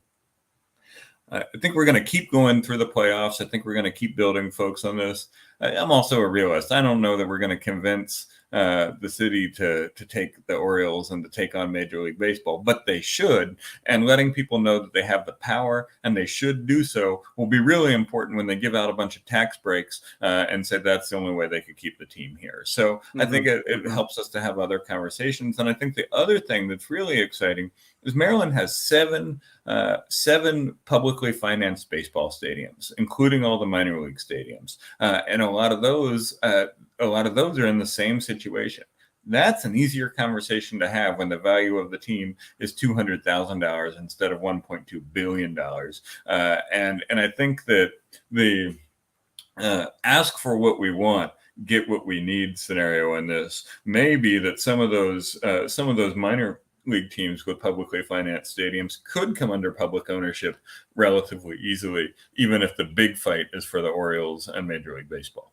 Speaker 2: I think we're going to keep going through the playoffs. I think we're going to keep building folks on this. I'm also a realist. I don't know that we're going to convince the city to take the Orioles and to take on Major League Baseball, but they should. And letting people know that they have the power and they should do so will be really important when they give out a bunch of tax breaks and say that's the only way they could keep the team here. So I think it helps us to have other conversations. And I think the other thing that's really exciting is Maryland has seven publicly financed baseball stadiums, including all the minor league stadiums, and a lot of those are in the same situation. That's an easier conversation to have when the value of the team is $200,000 instead of $1.2 billion. And I think that the ask for what we want, get what we need scenario in this may be that some of those minor league teams with publicly financed stadiums could come under public ownership relatively easily, even if the big fight is for the Orioles and Major League Baseball.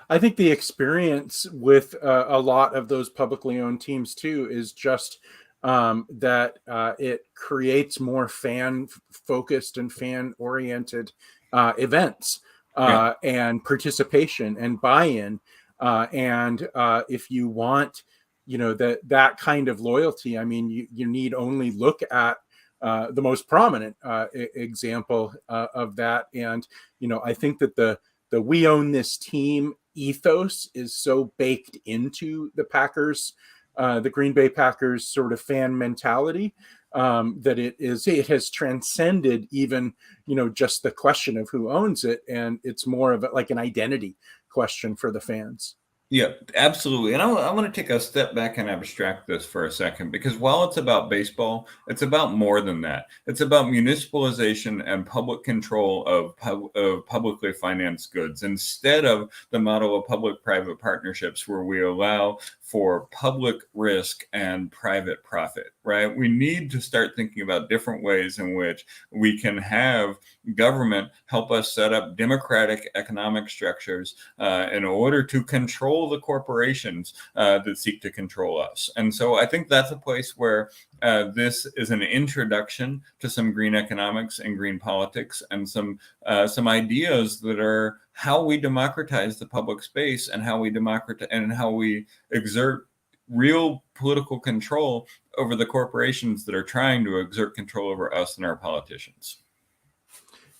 Speaker 1: I think the experience with a lot of those publicly owned teams too is just that it creates more fan-focused and fan-oriented events and participation and buy-in. And if you want, that kind of loyalty, I mean, you need only look at the most prominent example of that. And, I think that the we own this team ethos is so baked into the Packers, the Green Bay Packers sort of fan mentality, that it has transcended even, just the question of who owns it. And it's more of like an identity question for the fans.
Speaker 2: Yeah, absolutely. And I want to take a step back and abstract this for a second, because while it's about baseball, it's about more than that. It's about municipalization and public control of publicly financed goods instead of the model of public-private partnerships where we allow for public risk and private profit, right? We need to start thinking about different ways in which we can have government help us set up democratic economic structures in order to control the corporations that seek to control us. And so I think that's a place where this is an introduction to some green economics and green politics and some ideas that are how we democratize the public space and how we exert real political control over the corporations that are trying to exert control over us and our politicians.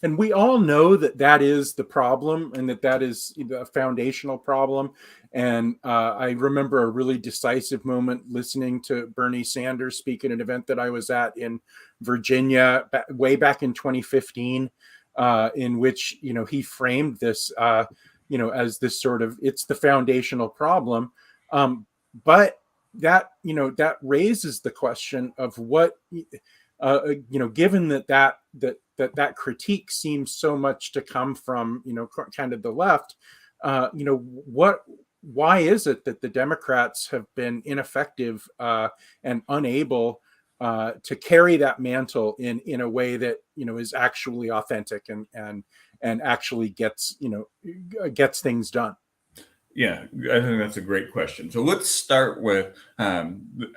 Speaker 1: And we all know that is the problem, and that is a foundational problem. And I remember a really decisive moment listening to Bernie Sanders speak at an event that I was at in Virginia way back in 2015, in which he framed this as this sort of, it's the foundational problem, but that raises the question of what given that critique seems so much to come from kind of the left, why is it that the Democrats have been ineffective and unable to carry that mantle in a way that is actually authentic and actually gets things done?
Speaker 2: Yeah, I think that's a great question. So let's start with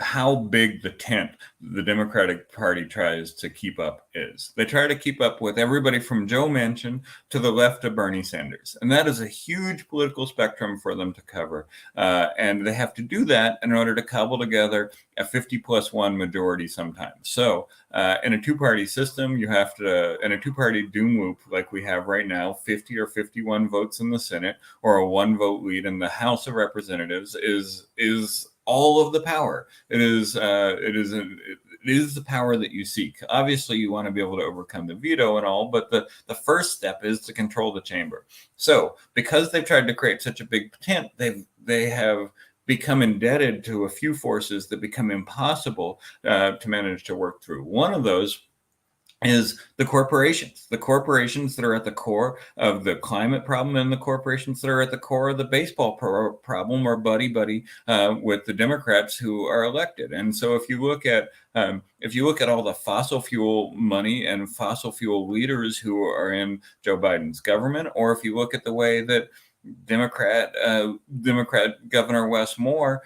Speaker 2: how big the tent the Democratic Party tries to keep up is. They try to keep up with everybody from Joe Manchin to the left of Bernie Sanders. And that is a huge political spectrum for them to cover. And they have to do that in order to cobble together a 50+1 majority sometimes. So in a two-party system, in a two-party doom loop like we have right now, 50 or 51 votes in the Senate or a one-vote lead in the House of Representatives is all of the power. It is the power that you seek. Obviously, you want to be able to overcome the veto and all, but the first step is to control the chamber. So because they've tried to create such a big tent, they have become indebted to a few forces that become impossible to manage to work through. One of those is the corporations that are at the core of the climate problem, and the corporations that are at the core of the baseball problem, or buddy with the Democrats who are elected. And so if you look at all the fossil fuel money and fossil fuel leaders who are in Joe Biden's government, or if you look at the way that Democrat Governor Wes Moore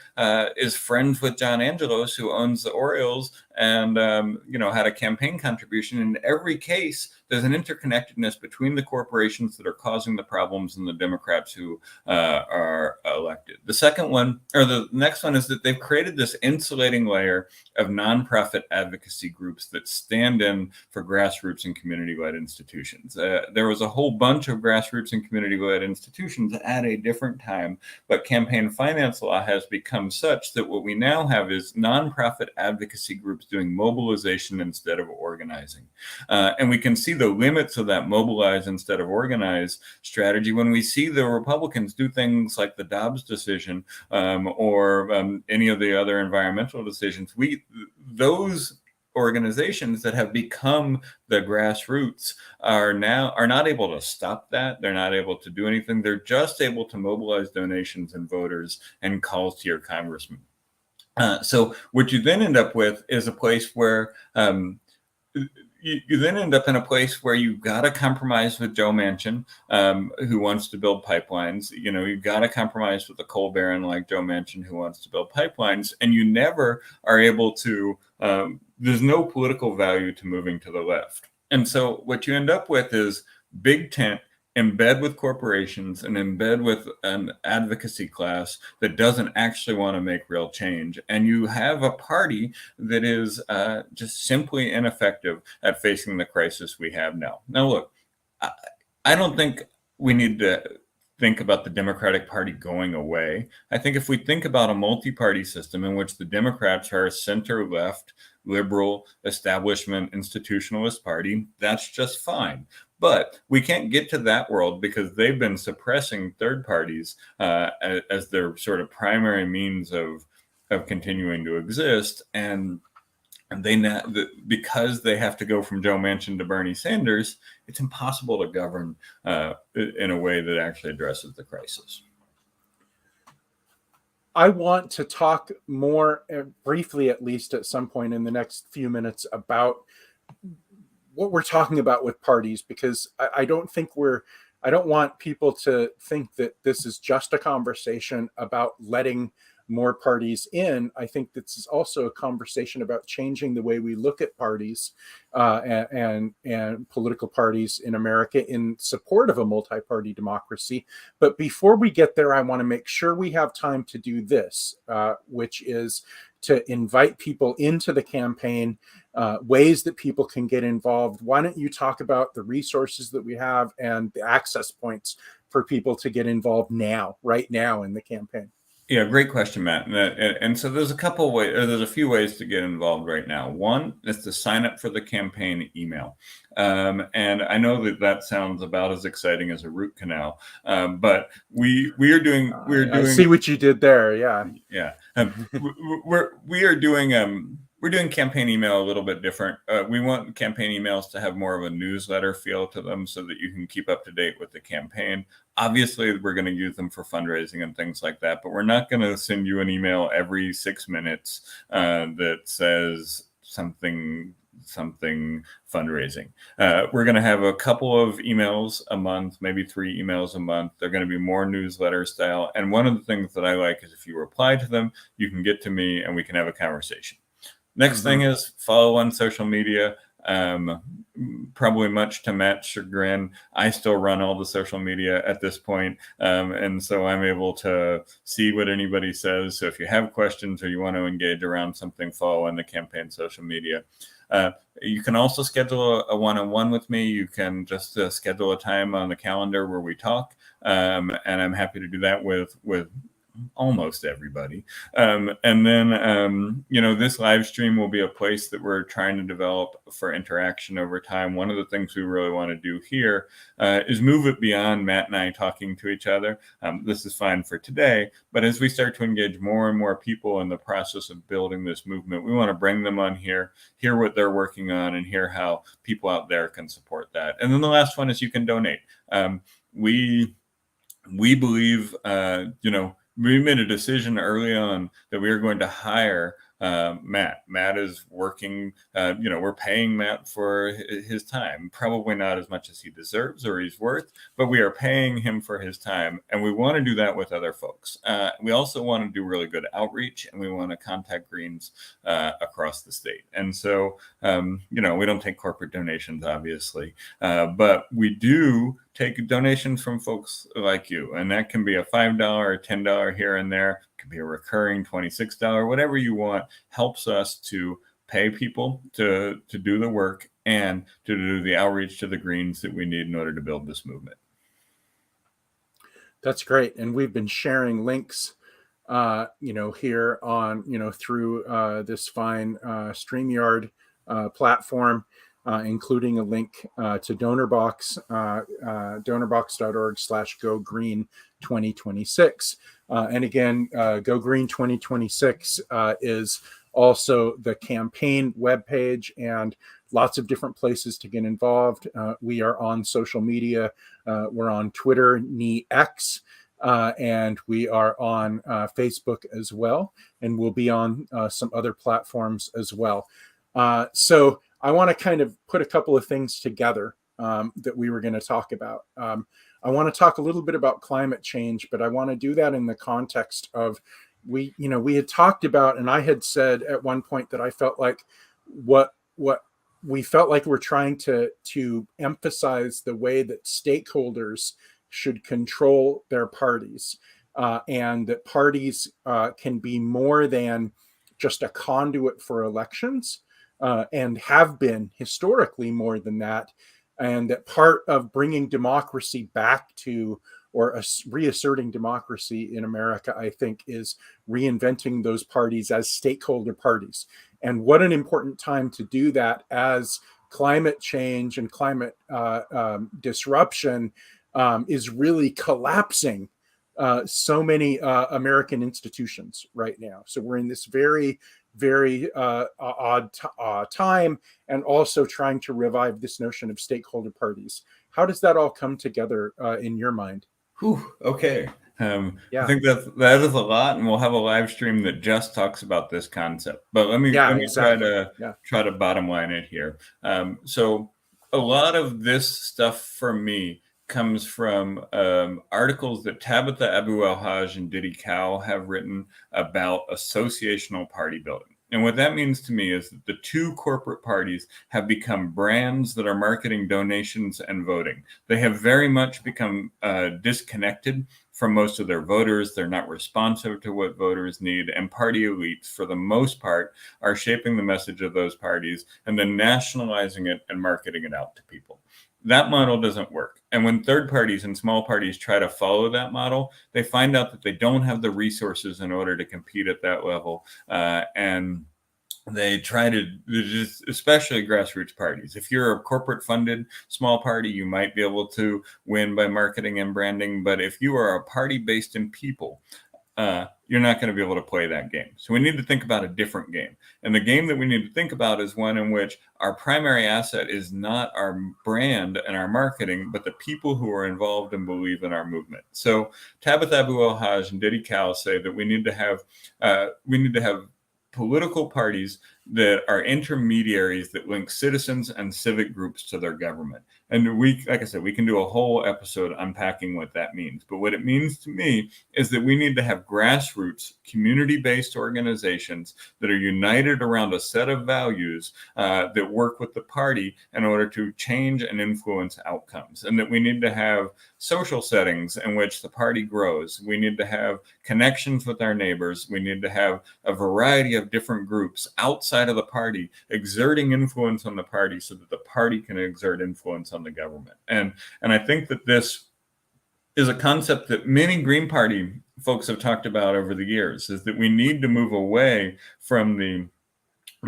Speaker 2: is friends with John Angelos, who owns the Orioles, and had a campaign contribution. In every case, there's an interconnectedness between the corporations that are causing the problems and the Democrats who are elected. The next one is that they've created this insulating layer of nonprofit advocacy groups that stand in for grassroots and community-led institutions. There was a whole bunch of grassroots and community-led institutions at a different time, but campaign finance law has become such that what we now have is nonprofit advocacy groups doing mobilization instead of organizing. And we can see the limits of that mobilize instead of organize strategy when we see the Republicans do things like the Dobbs decision or any of the other environmental decisions. Those organizations that have become the grassroots are not able to stop that. They're not able to do anything. They're just able to mobilize donations and voters and calls to your congressman. So what you then end up with is a place where you then end up in a place where you've got to compromise with Joe Manchin, who wants to build pipelines. You've got to compromise with a coal baron like Joe Manchin, who wants to build pipelines, and you never are able to. There's no political value to moving to the left, and so what you end up with is big tent, embed with corporations, and embed with an advocacy class that doesn't actually want to make real change. And you have a party that is just simply ineffective at facing the crisis we have now. Now, look, I don't think we need to think about the Democratic Party going away. I think if we think about a multi-party system in which the Democrats are a center-left, liberal, establishment, institutionalist party, that's just fine. But we can't get to that world because they've been suppressing third parties as their sort of primary means of continuing to exist. And because they have to go from Joe Manchin to Bernie Sanders, it's impossible to govern in a way that actually addresses the crisis.
Speaker 1: I want to talk more briefly, at least at some point in the next few minutes, about what we're talking about with parties, because I don't want people to think that this is just a conversation about letting more parties in. I think this is also a conversation about changing the way we look at parties and political parties in America in support of a multi-party democracy. But before we get there, I want to make sure we have time to do this, which is to invite people into the campaign, ways that people can get involved. Why don't you talk about the resources that we have and the access points for people to get involved right now in the campaign?
Speaker 2: Yeah, great question, Matt. And so there's a few ways to get involved right now. One is to sign up for the campaign email. And I know that sounds about as exciting as a root canal, but we are doing.
Speaker 1: I see what you did there. Yeah.
Speaker 2: Yeah. We're doing campaign email a little bit different. We want campaign emails to have more of a newsletter feel to them so that you can keep up to date with the campaign. Obviously, we're going to use them for fundraising and things like that, but we're not going to send you an email every 6 minutes that says something fundraising. We're going to have a couple of emails a month, maybe 3 emails a month. They're going to be more newsletter style. And one of the things that I like is if you reply to them, you can get to me and we can have a conversation. Next thing is follow on social media. Probably much to Matt's chagrin, I still run all the social media at this point. And so I'm able to see what anybody says. So if you have questions or you want to engage around something, follow on the campaign social media. You can also schedule a one-on-one with me. You can just schedule a time on the calendar where we talk. And I'm happy to do that with almost everybody. And then, this live stream will be a place that we're trying to develop for interaction over time. One of the things we really want to do here is move it beyond Matt and I talking to each other. This is fine for today, but as we start to engage more and more people in the process of building this movement, we want to bring them on here, hear what they're working on, and hear how people out there can support that. And then the last one is you can donate. We believe, we made a decision early on that we are going to hire Matt. Matt is working, we're paying Matt for his time, probably not as much as he deserves or he's worth, but we are paying him for his time. And we want to do that with other folks. We also want to do really good outreach, and we want to contact Greens across the state. And so, we don't take corporate donations, obviously, but we do take donations from folks like you. And that can be a $5 or $10 here and there. It could be a recurring $26, whatever you want, helps us to pay people to do the work and to do the outreach to the Greens that we need in order to build this movement.
Speaker 1: That's great. And we've been sharing links, here on, through this fine StreamYard platform, including a link to DonorBox, donorbox.org/GoGreen2026. And again, Go Green 2026 is also the campaign webpage, and lots of different places to get involved. We are on social media. We're on Twitter, X, and we are on Facebook as well, and we'll be on some other platforms as well. So I want to kind of put a couple of things together that we were going to talk about. I want to talk a little bit about climate change, but I want to do that in the context of we had talked about, and I had said at one point that I felt like what we felt like we're trying to emphasize the way that stakeholders should control their parties, and that parties can be more than just a conduit for elections, and have been historically more than that, and that part of bringing democracy back to, or reasserting democracy in America, I think, is reinventing those parties as stakeholder parties. And what an important time to do that, as climate change and climate disruption is really collapsing so many American institutions right now. So we're in this very, very odd time, and also trying to revive this notion of stakeholder parties. How does that all come together in your mind?
Speaker 2: Okay. I think that is a lot, and we'll have a live stream that just talks about this concept. But let me
Speaker 1: exactly.
Speaker 2: try to bottom line it here. So a lot of this stuff for me comes from articles that Tabitha Abu-El-Haj and Diddy Cow have written about associational party building. And what that means to me is that the two corporate parties have become brands that are marketing donations and voting. They have very much become disconnected from most of their voters. They're not responsive to what voters need. And party elites, for the most part, are shaping the message of those parties and then nationalizing it and marketing it out to people. That model doesn't work. And when third parties and small parties try to follow that model, they find out that they don't have the resources in order to compete at that level. And they try to, especially grassroots parties. If you're a corporate funded small party, you might be able to win by marketing and branding. But if you are a party based in people, you're not going to be able to play that game. So we need to think about a different game. And the game that we need to think about is one in which our primary asset is not our brand and our marketing, but the people who are involved and believe in our movement. So Tabitha Abu-El-Haj and Diddy Cow say that we need to have political parties that are intermediaries that link citizens and civic groups to their government. And like I said, we can do a whole episode unpacking what that means. But what it means to me is that we need to have grassroots, community-based organizations that are united around a set of values that work with the party in order to change and influence outcomes. And that we need to have social settings in which the party grows. We need to have connections with our neighbors. We need to have a variety of different groups outside of the party exerting influence on the party so that the party can exert influence on the government. And I think that this is a concept that many Green Party folks have talked about over the years, is that we need to move away from the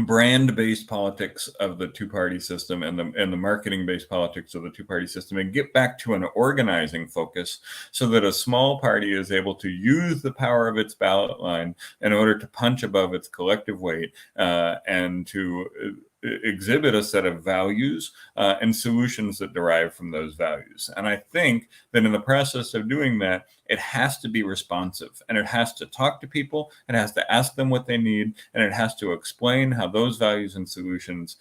Speaker 2: brand-based politics of the two-party system and the marketing-based politics of the two-party system, and get back to an organizing focus so that a small party is able to use the power of its ballot line in order to punch above its collective weight and to exhibit a set of values and solutions that derive from those values. And I think that in the process of doing that, it has to be responsive, and it has to talk to people, it has to ask them what they need, and it has to explain how those values and solutions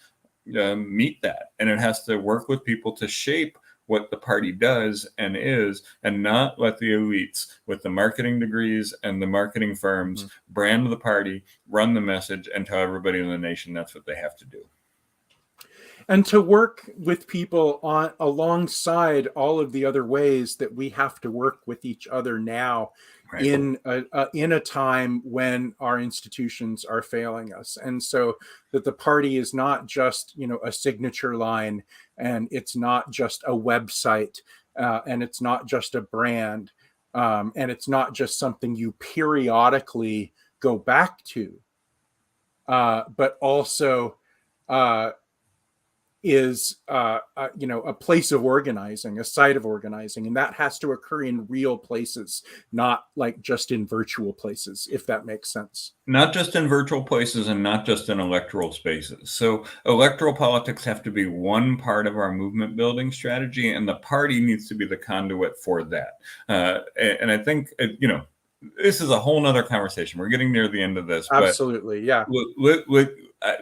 Speaker 2: meet that. And it has to work with people to shape what the party does and is, and not let the elites with the marketing degrees and the marketing firms brand the party, run the message, and tell everybody in the nation that's what they have to do.
Speaker 1: And to work with people on alongside all of the other ways that we have to work with each other now,
Speaker 2: Right.
Speaker 1: in a time when our institutions are failing us. And so that the party is not just, a signature line, and it's not just a website, and it's not just a brand, and it's not just something you periodically go back to, but also is a place of organizing, a site of organizing, and that has to occur in real places, not like just in virtual places, if that makes sense.
Speaker 2: Not just in virtual places and not just in electoral spaces. So electoral politics have to be one part of our movement building strategy, and the party needs to be the conduit for that. And I think, this is a whole nother conversation. We're getting near the end of this.
Speaker 1: Absolutely, yeah.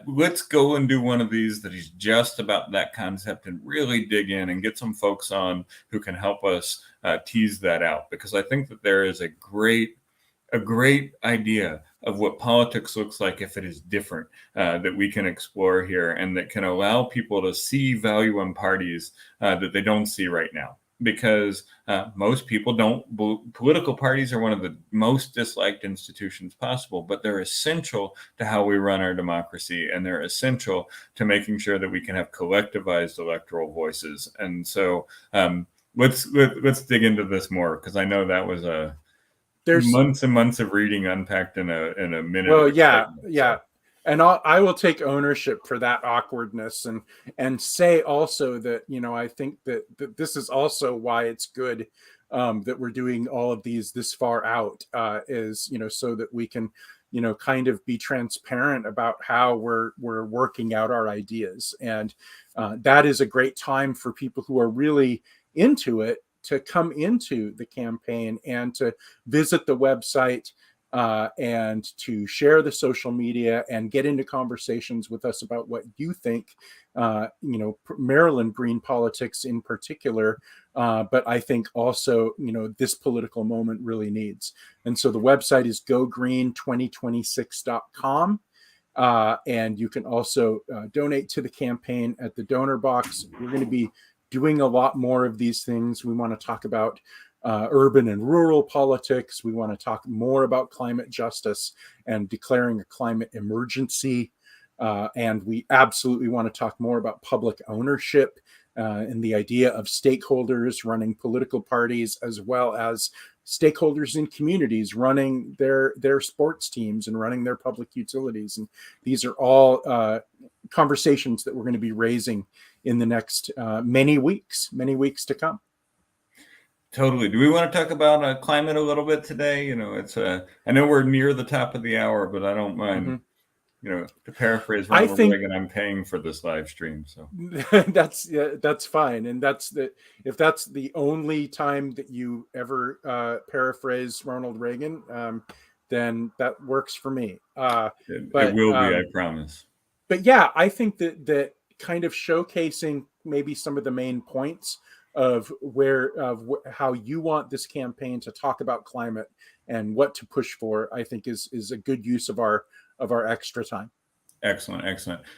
Speaker 2: Let's go and do one of these that is just about that concept and really dig in and get some folks on who can help us tease that out, because I think that there is a great idea of what politics looks like if it is different, that we can explore here, and that can allow people to see value in parties that they don't see right now. Because most people don't. Political parties are one of the most disliked institutions possible, but they're essential to how we run our democracy, and they're essential to making sure that we can have collectivized electoral voices. And so let's dig into this more, because I know that was there's months and months of reading unpacked in a minute.
Speaker 1: Well, yeah. And I will take ownership for that awkwardness, and say also that, I think that this is also why it's good that we're doing all of these this far out, is, so that we can, kind of be transparent about how we're working out our ideas. And that is a great time for people who are really into it to come into the campaign and to visit the website, and to share the social media and get into conversations with us about what you think, Maryland Green politics in particular, but I think also, this political moment really needs. And so the website is gogreen2026.com. And you can also donate to the campaign at the donor box. We're going to be doing a lot more of these things. We want to talk about urban and rural politics. We want to talk more about climate justice and declaring a climate emergency. And we absolutely want to talk more about public ownership, and the idea of stakeholders running political parties, as well as stakeholders in communities running their sports teams and running their public utilities. And these are all conversations that we're going to be raising in the next many weeks to come.
Speaker 2: Totally. Do we want to talk about climate a little bit today? It's I know we're near the top of the hour, but I don't mind. To paraphrase Ronald Reagan, I'm paying for this live stream, so
Speaker 1: that's fine. And if that's the only time that you ever paraphrase Ronald Reagan, then that works for me.
Speaker 2: It will be, I promise.
Speaker 1: But yeah, I think that kind of showcasing maybe some of the main points of how you want this campaign to talk about climate and what to push for, I think is a good use of our extra time.
Speaker 2: Excellent.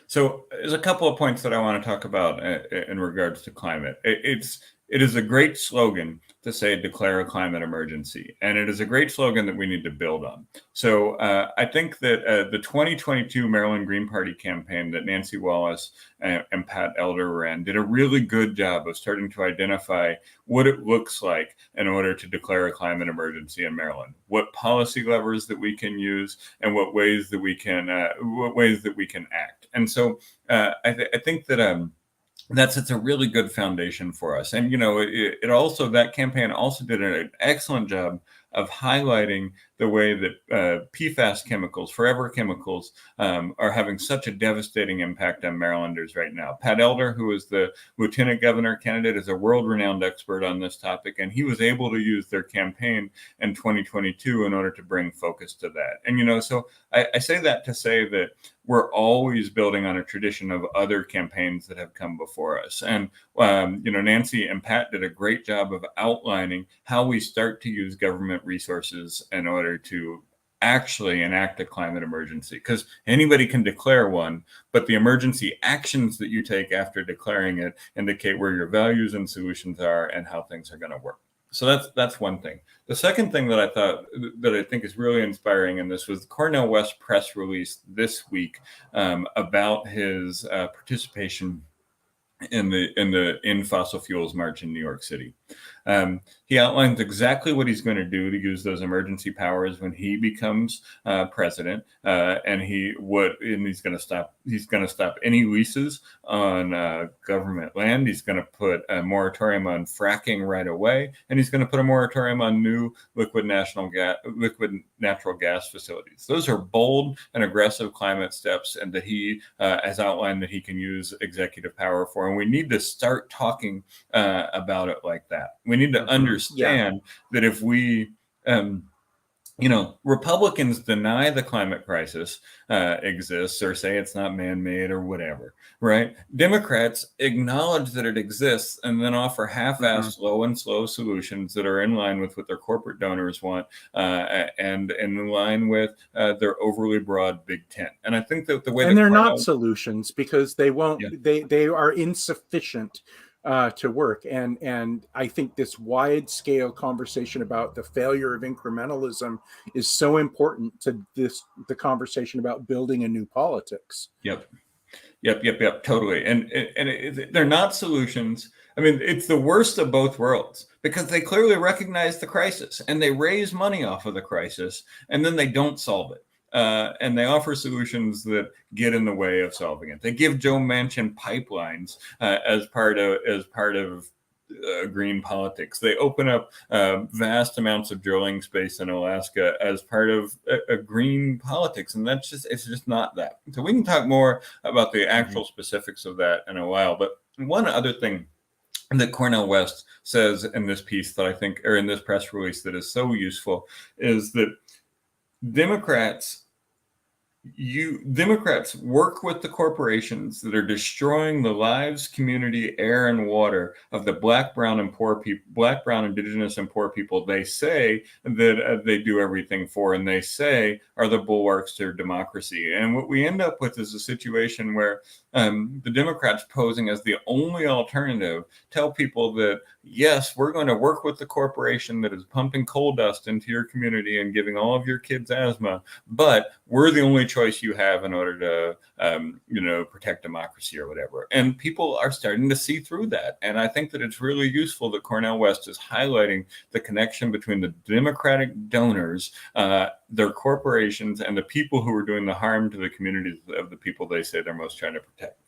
Speaker 2: So there's a couple of points that I want to talk about in regards to climate. It's it is a great slogan to say declare a climate emergency, and it is a great slogan that we need to build on. So I think that the 2022 Maryland Green Party campaign that Nancy Wallace and Pat Elder ran did a really good job of starting to identify what it looks like in order to declare a climate emergency in Maryland, what policy levers that we can use, and what ways that we can act. And so I think that it's a really good foundation for us. And, it also, that campaign also did an excellent job of highlighting the way that PFAS chemicals, forever chemicals, are having such a devastating impact on Marylanders right now. Pat Elder, who is the lieutenant governor candidate, is a world-renowned expert on this topic, and he was able to use their campaign in 2022 in order to bring focus to that. And, so I say that to say that we're always building on a tradition of other campaigns that have come before us. And, Nancy and Pat did a great job of outlining how we start to use government resources in order to actually enact a climate emergency, because anybody can declare one, but the emergency actions that you take after declaring it indicate where your values and solutions are and how things are going to work. So that's one thing. The second thing that I think is really inspiring, and this was the Cornel West press release this week about his participation in fossil fuels march in New York City. He outlines exactly what he's going to do to use those emergency powers when he becomes president, and he's going to stop any leases on government land. He's going to put a moratorium on fracking right away, and he's going to put a moratorium on new liquid natural gas facilities. Those are bold and aggressive climate steps, and that he has outlined that he can use executive power for. And we need to start talking about it like that. We need to understand that if we, Republicans deny the climate crisis exists, or say it's not man-made or whatever, right? Democrats acknowledge that it exists and then offer half-assed, low and slow solutions that are in line with what their corporate donors want and in line with their overly broad big tent. And I think that the way
Speaker 1: they're not solutions, because they won't. Yeah. They are insufficient to work. And I think this wide scale conversation about the failure of incrementalism is so important to the conversation about building a new politics.
Speaker 2: Yep, totally. And they're not solutions. I mean, it's the worst of both worlds, because they clearly recognize the crisis and they raise money off of the crisis, and then they don't solve it. And they offer solutions that get in the way of solving it. They give Joe Manchin pipelines as part of green politics. They open up vast amounts of drilling space in Alaska as part of green politics, and it's just not that. So we can talk more about the actual specifics of that in a while. But one other thing that Cornel West says in this piece that I think, or in this press release, that is so useful, is that Democrats work with the corporations that are destroying the lives, community, air, and water of the Black, brown, Indigenous, and poor people they say that they do everything for, and they say are the bulwarks to democracy. And what we end up with is a situation where the Democrats, posing as the only alternative, tell people that, yes, we're going to work with the corporation that is pumping coal dust into your community and giving all of your kids asthma, but we're the only choice you have in order to, protect democracy or whatever. And people are starting to see through that. And I think that it's really useful that Cornel West is highlighting the connection between the Democratic donors, their corporations, and the people who are doing the harm to the communities of the people they say they're most trying to protect.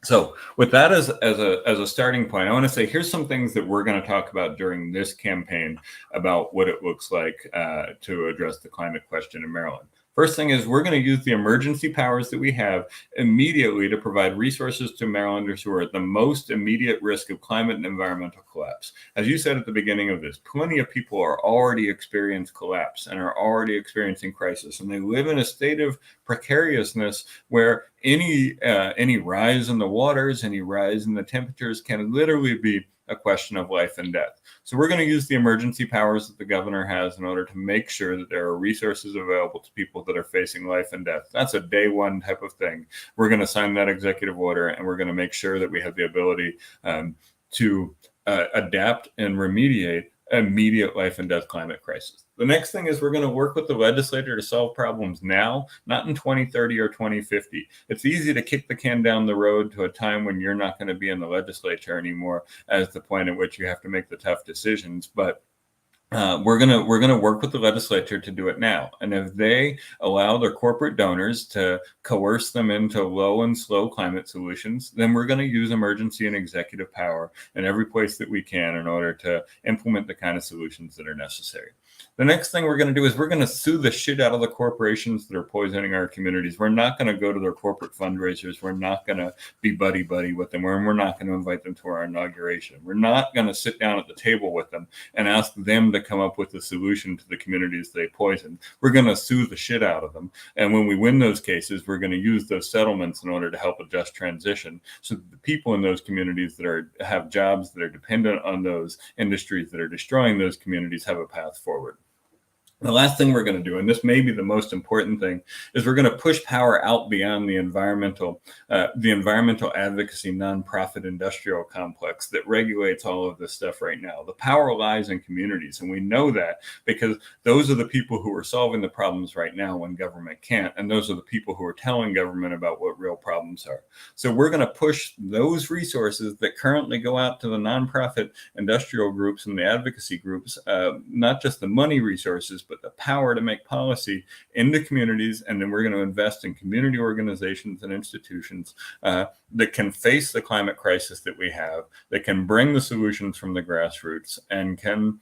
Speaker 2: So with that as a starting point, I want to say here's some things that we're going to talk about during this campaign about what it looks like to address the climate question in Maryland. First thing is, we're going to use the emergency powers that we have immediately to provide resources to Marylanders who are at the most immediate risk of climate and environmental collapse. As you said at the beginning of this, plenty of people are already experiencing collapse and are already experiencing crisis, and they live in a state of precariousness where any rise in the waters, any rise in the temperatures can literally be a question of life and death. So we're going to use the emergency powers that the governor has in order to make sure that there are resources available to people that are facing life and death. That's a day one type of thing. We're going to sign that executive order, and we're going to make sure that we have the ability to adapt and remediate immediate life and death climate crisis. The next thing is we're going to work with the legislature to solve problems now, not in 2030 or 2050. It's easy to kick the can down the road to a time when you're not going to be in the legislature anymore as the point at which you have to make the tough decisions. But we're gonna work with the legislature to do it now, and if they allow their corporate donors to coerce them into low and slow climate solutions, then we're going to use emergency and executive power in every place that we can in order to implement the kind of solutions that are necessary. The next thing we're going to do is we're going to sue the shit out of the corporations that are poisoning our communities. We're not going to go to their corporate fundraisers. We're not going to be buddy-buddy with them. We're not going to invite them to our inauguration. We're not going to sit down at the table with them and ask them to come up with a solution to the communities they poisoned. We're going to sue the shit out of them. And when we win those cases, we're going to use those settlements in order to help a just transition so that the people in those communities that have jobs that are dependent on those industries that are destroying those communities have a path forward. The last thing we're going to do, and this may be the most important thing, is we're going to push power out beyond the environmental advocacy nonprofit industrial complex that regulates all of this stuff right now. The power lies in communities, and we know that because those are the people who are solving the problems right now when government can't, and those are the people who are telling government about what real problems are. So we're going to push those resources that currently go out to the nonprofit industrial groups and the advocacy groups, not just the money resources, but the power to make policy into communities. And then we're going to invest in community organizations and institutions that can face the climate crisis that we have, that can bring the solutions from the grassroots, and can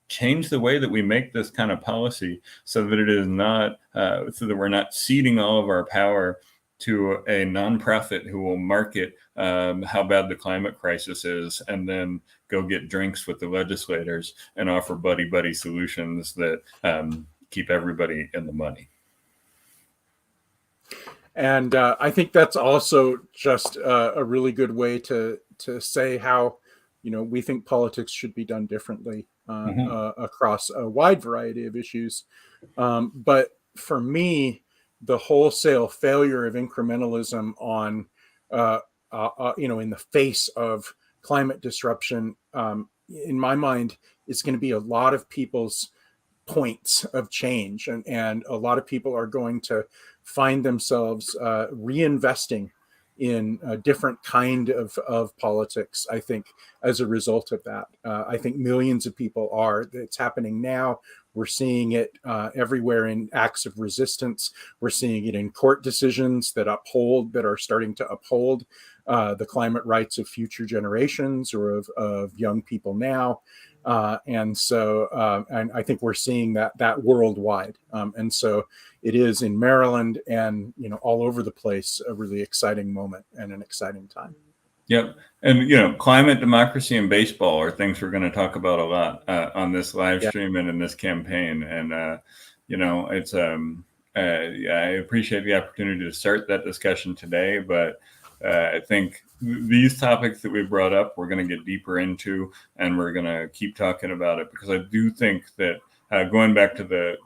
Speaker 2: change the way that we make this kind of policy so that it is not, so that we're not ceding all of our power to a nonprofit who will market how bad the climate crisis is and then go get drinks with the legislators and offer buddy-buddy solutions that keep everybody in the money.
Speaker 1: And I think that's also just a really good way to say how, we think politics should be done differently across a wide variety of issues. But for me, the wholesale failure of incrementalism on, in the face of climate disruption, in my mind, is going to be a lot of people's points of change. And a lot of people are going to find themselves reinvesting in a different kind of politics, I think, as a result of that. I think millions of people are. It's happening now. We're seeing it everywhere in acts of resistance. We're seeing it in court decisions that are starting to uphold the climate rights of future generations or of young people now. And I think we're seeing that worldwide. And so it is in Maryland and, all over the place, a really exciting moment and an exciting time.
Speaker 2: Yep. And, climate, democracy, and baseball are things we're going to talk about a lot on this live stream and in this campaign. And, it's I appreciate the opportunity to start that discussion today, but I think these topics that we brought up, we're going to get deeper into, and we're going to keep talking about it, because I do think that going back to the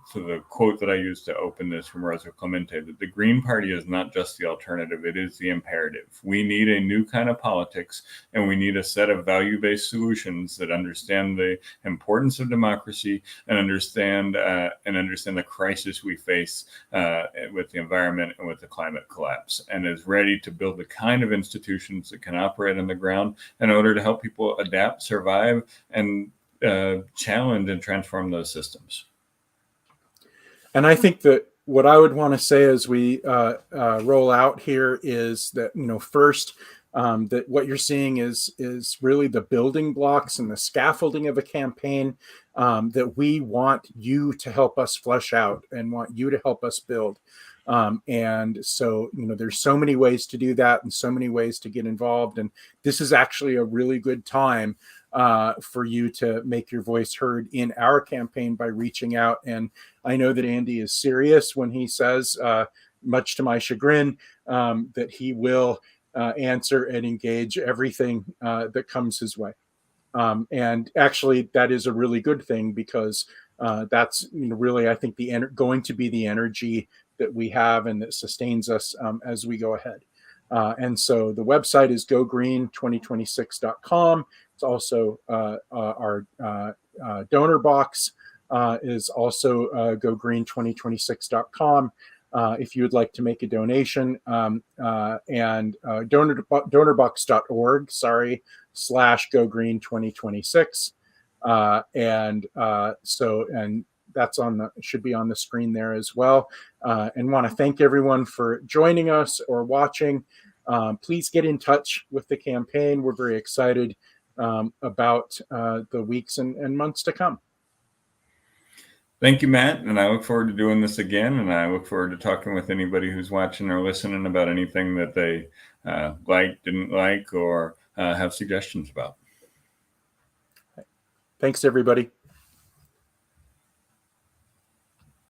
Speaker 2: quote that I used to open this from Rosa Clemente, that the Green Party is not just the alternative, it is the imperative. We need a new kind of politics, and we need a set of value-based solutions that understand the importance of democracy and understand the crisis we face with the environment and with the climate collapse, and is ready to build the kind of institutions that can operate on the ground in order to help people adapt, survive, and challenge and transform those systems.
Speaker 1: And I think that what I would want to say as we roll out here is that, first, that what you're seeing is really the building blocks and the scaffolding of a campaign that we want you to help us flesh out and want you to help us build. And so, there's so many ways to do that and so many ways to get involved. And this is actually a really good time for you to make your voice heard in our campaign by reaching out. And I know that Andy is serious when he says, much to my chagrin, that he will answer and engage everything that comes his way. And actually, that is a really good thing, because that's really, I think, going to be the energy that we have and that sustains us as we go ahead. And so the website is gogreen2026.com. It's also our donor box is also gogreen2026.com. If you would like to make a donation, and donorbox.org, /gogreen2026. And that's should be on the screen there as well. And want to thank everyone for joining us or watching. Please get in touch with the campaign. We're very excited about the weeks and months to come.
Speaker 2: Thank you, Matt. And I look forward to doing this again. And I look forward to talking with anybody who's watching or listening about anything that they liked, didn't like, or have suggestions about.
Speaker 1: Thanks, everybody.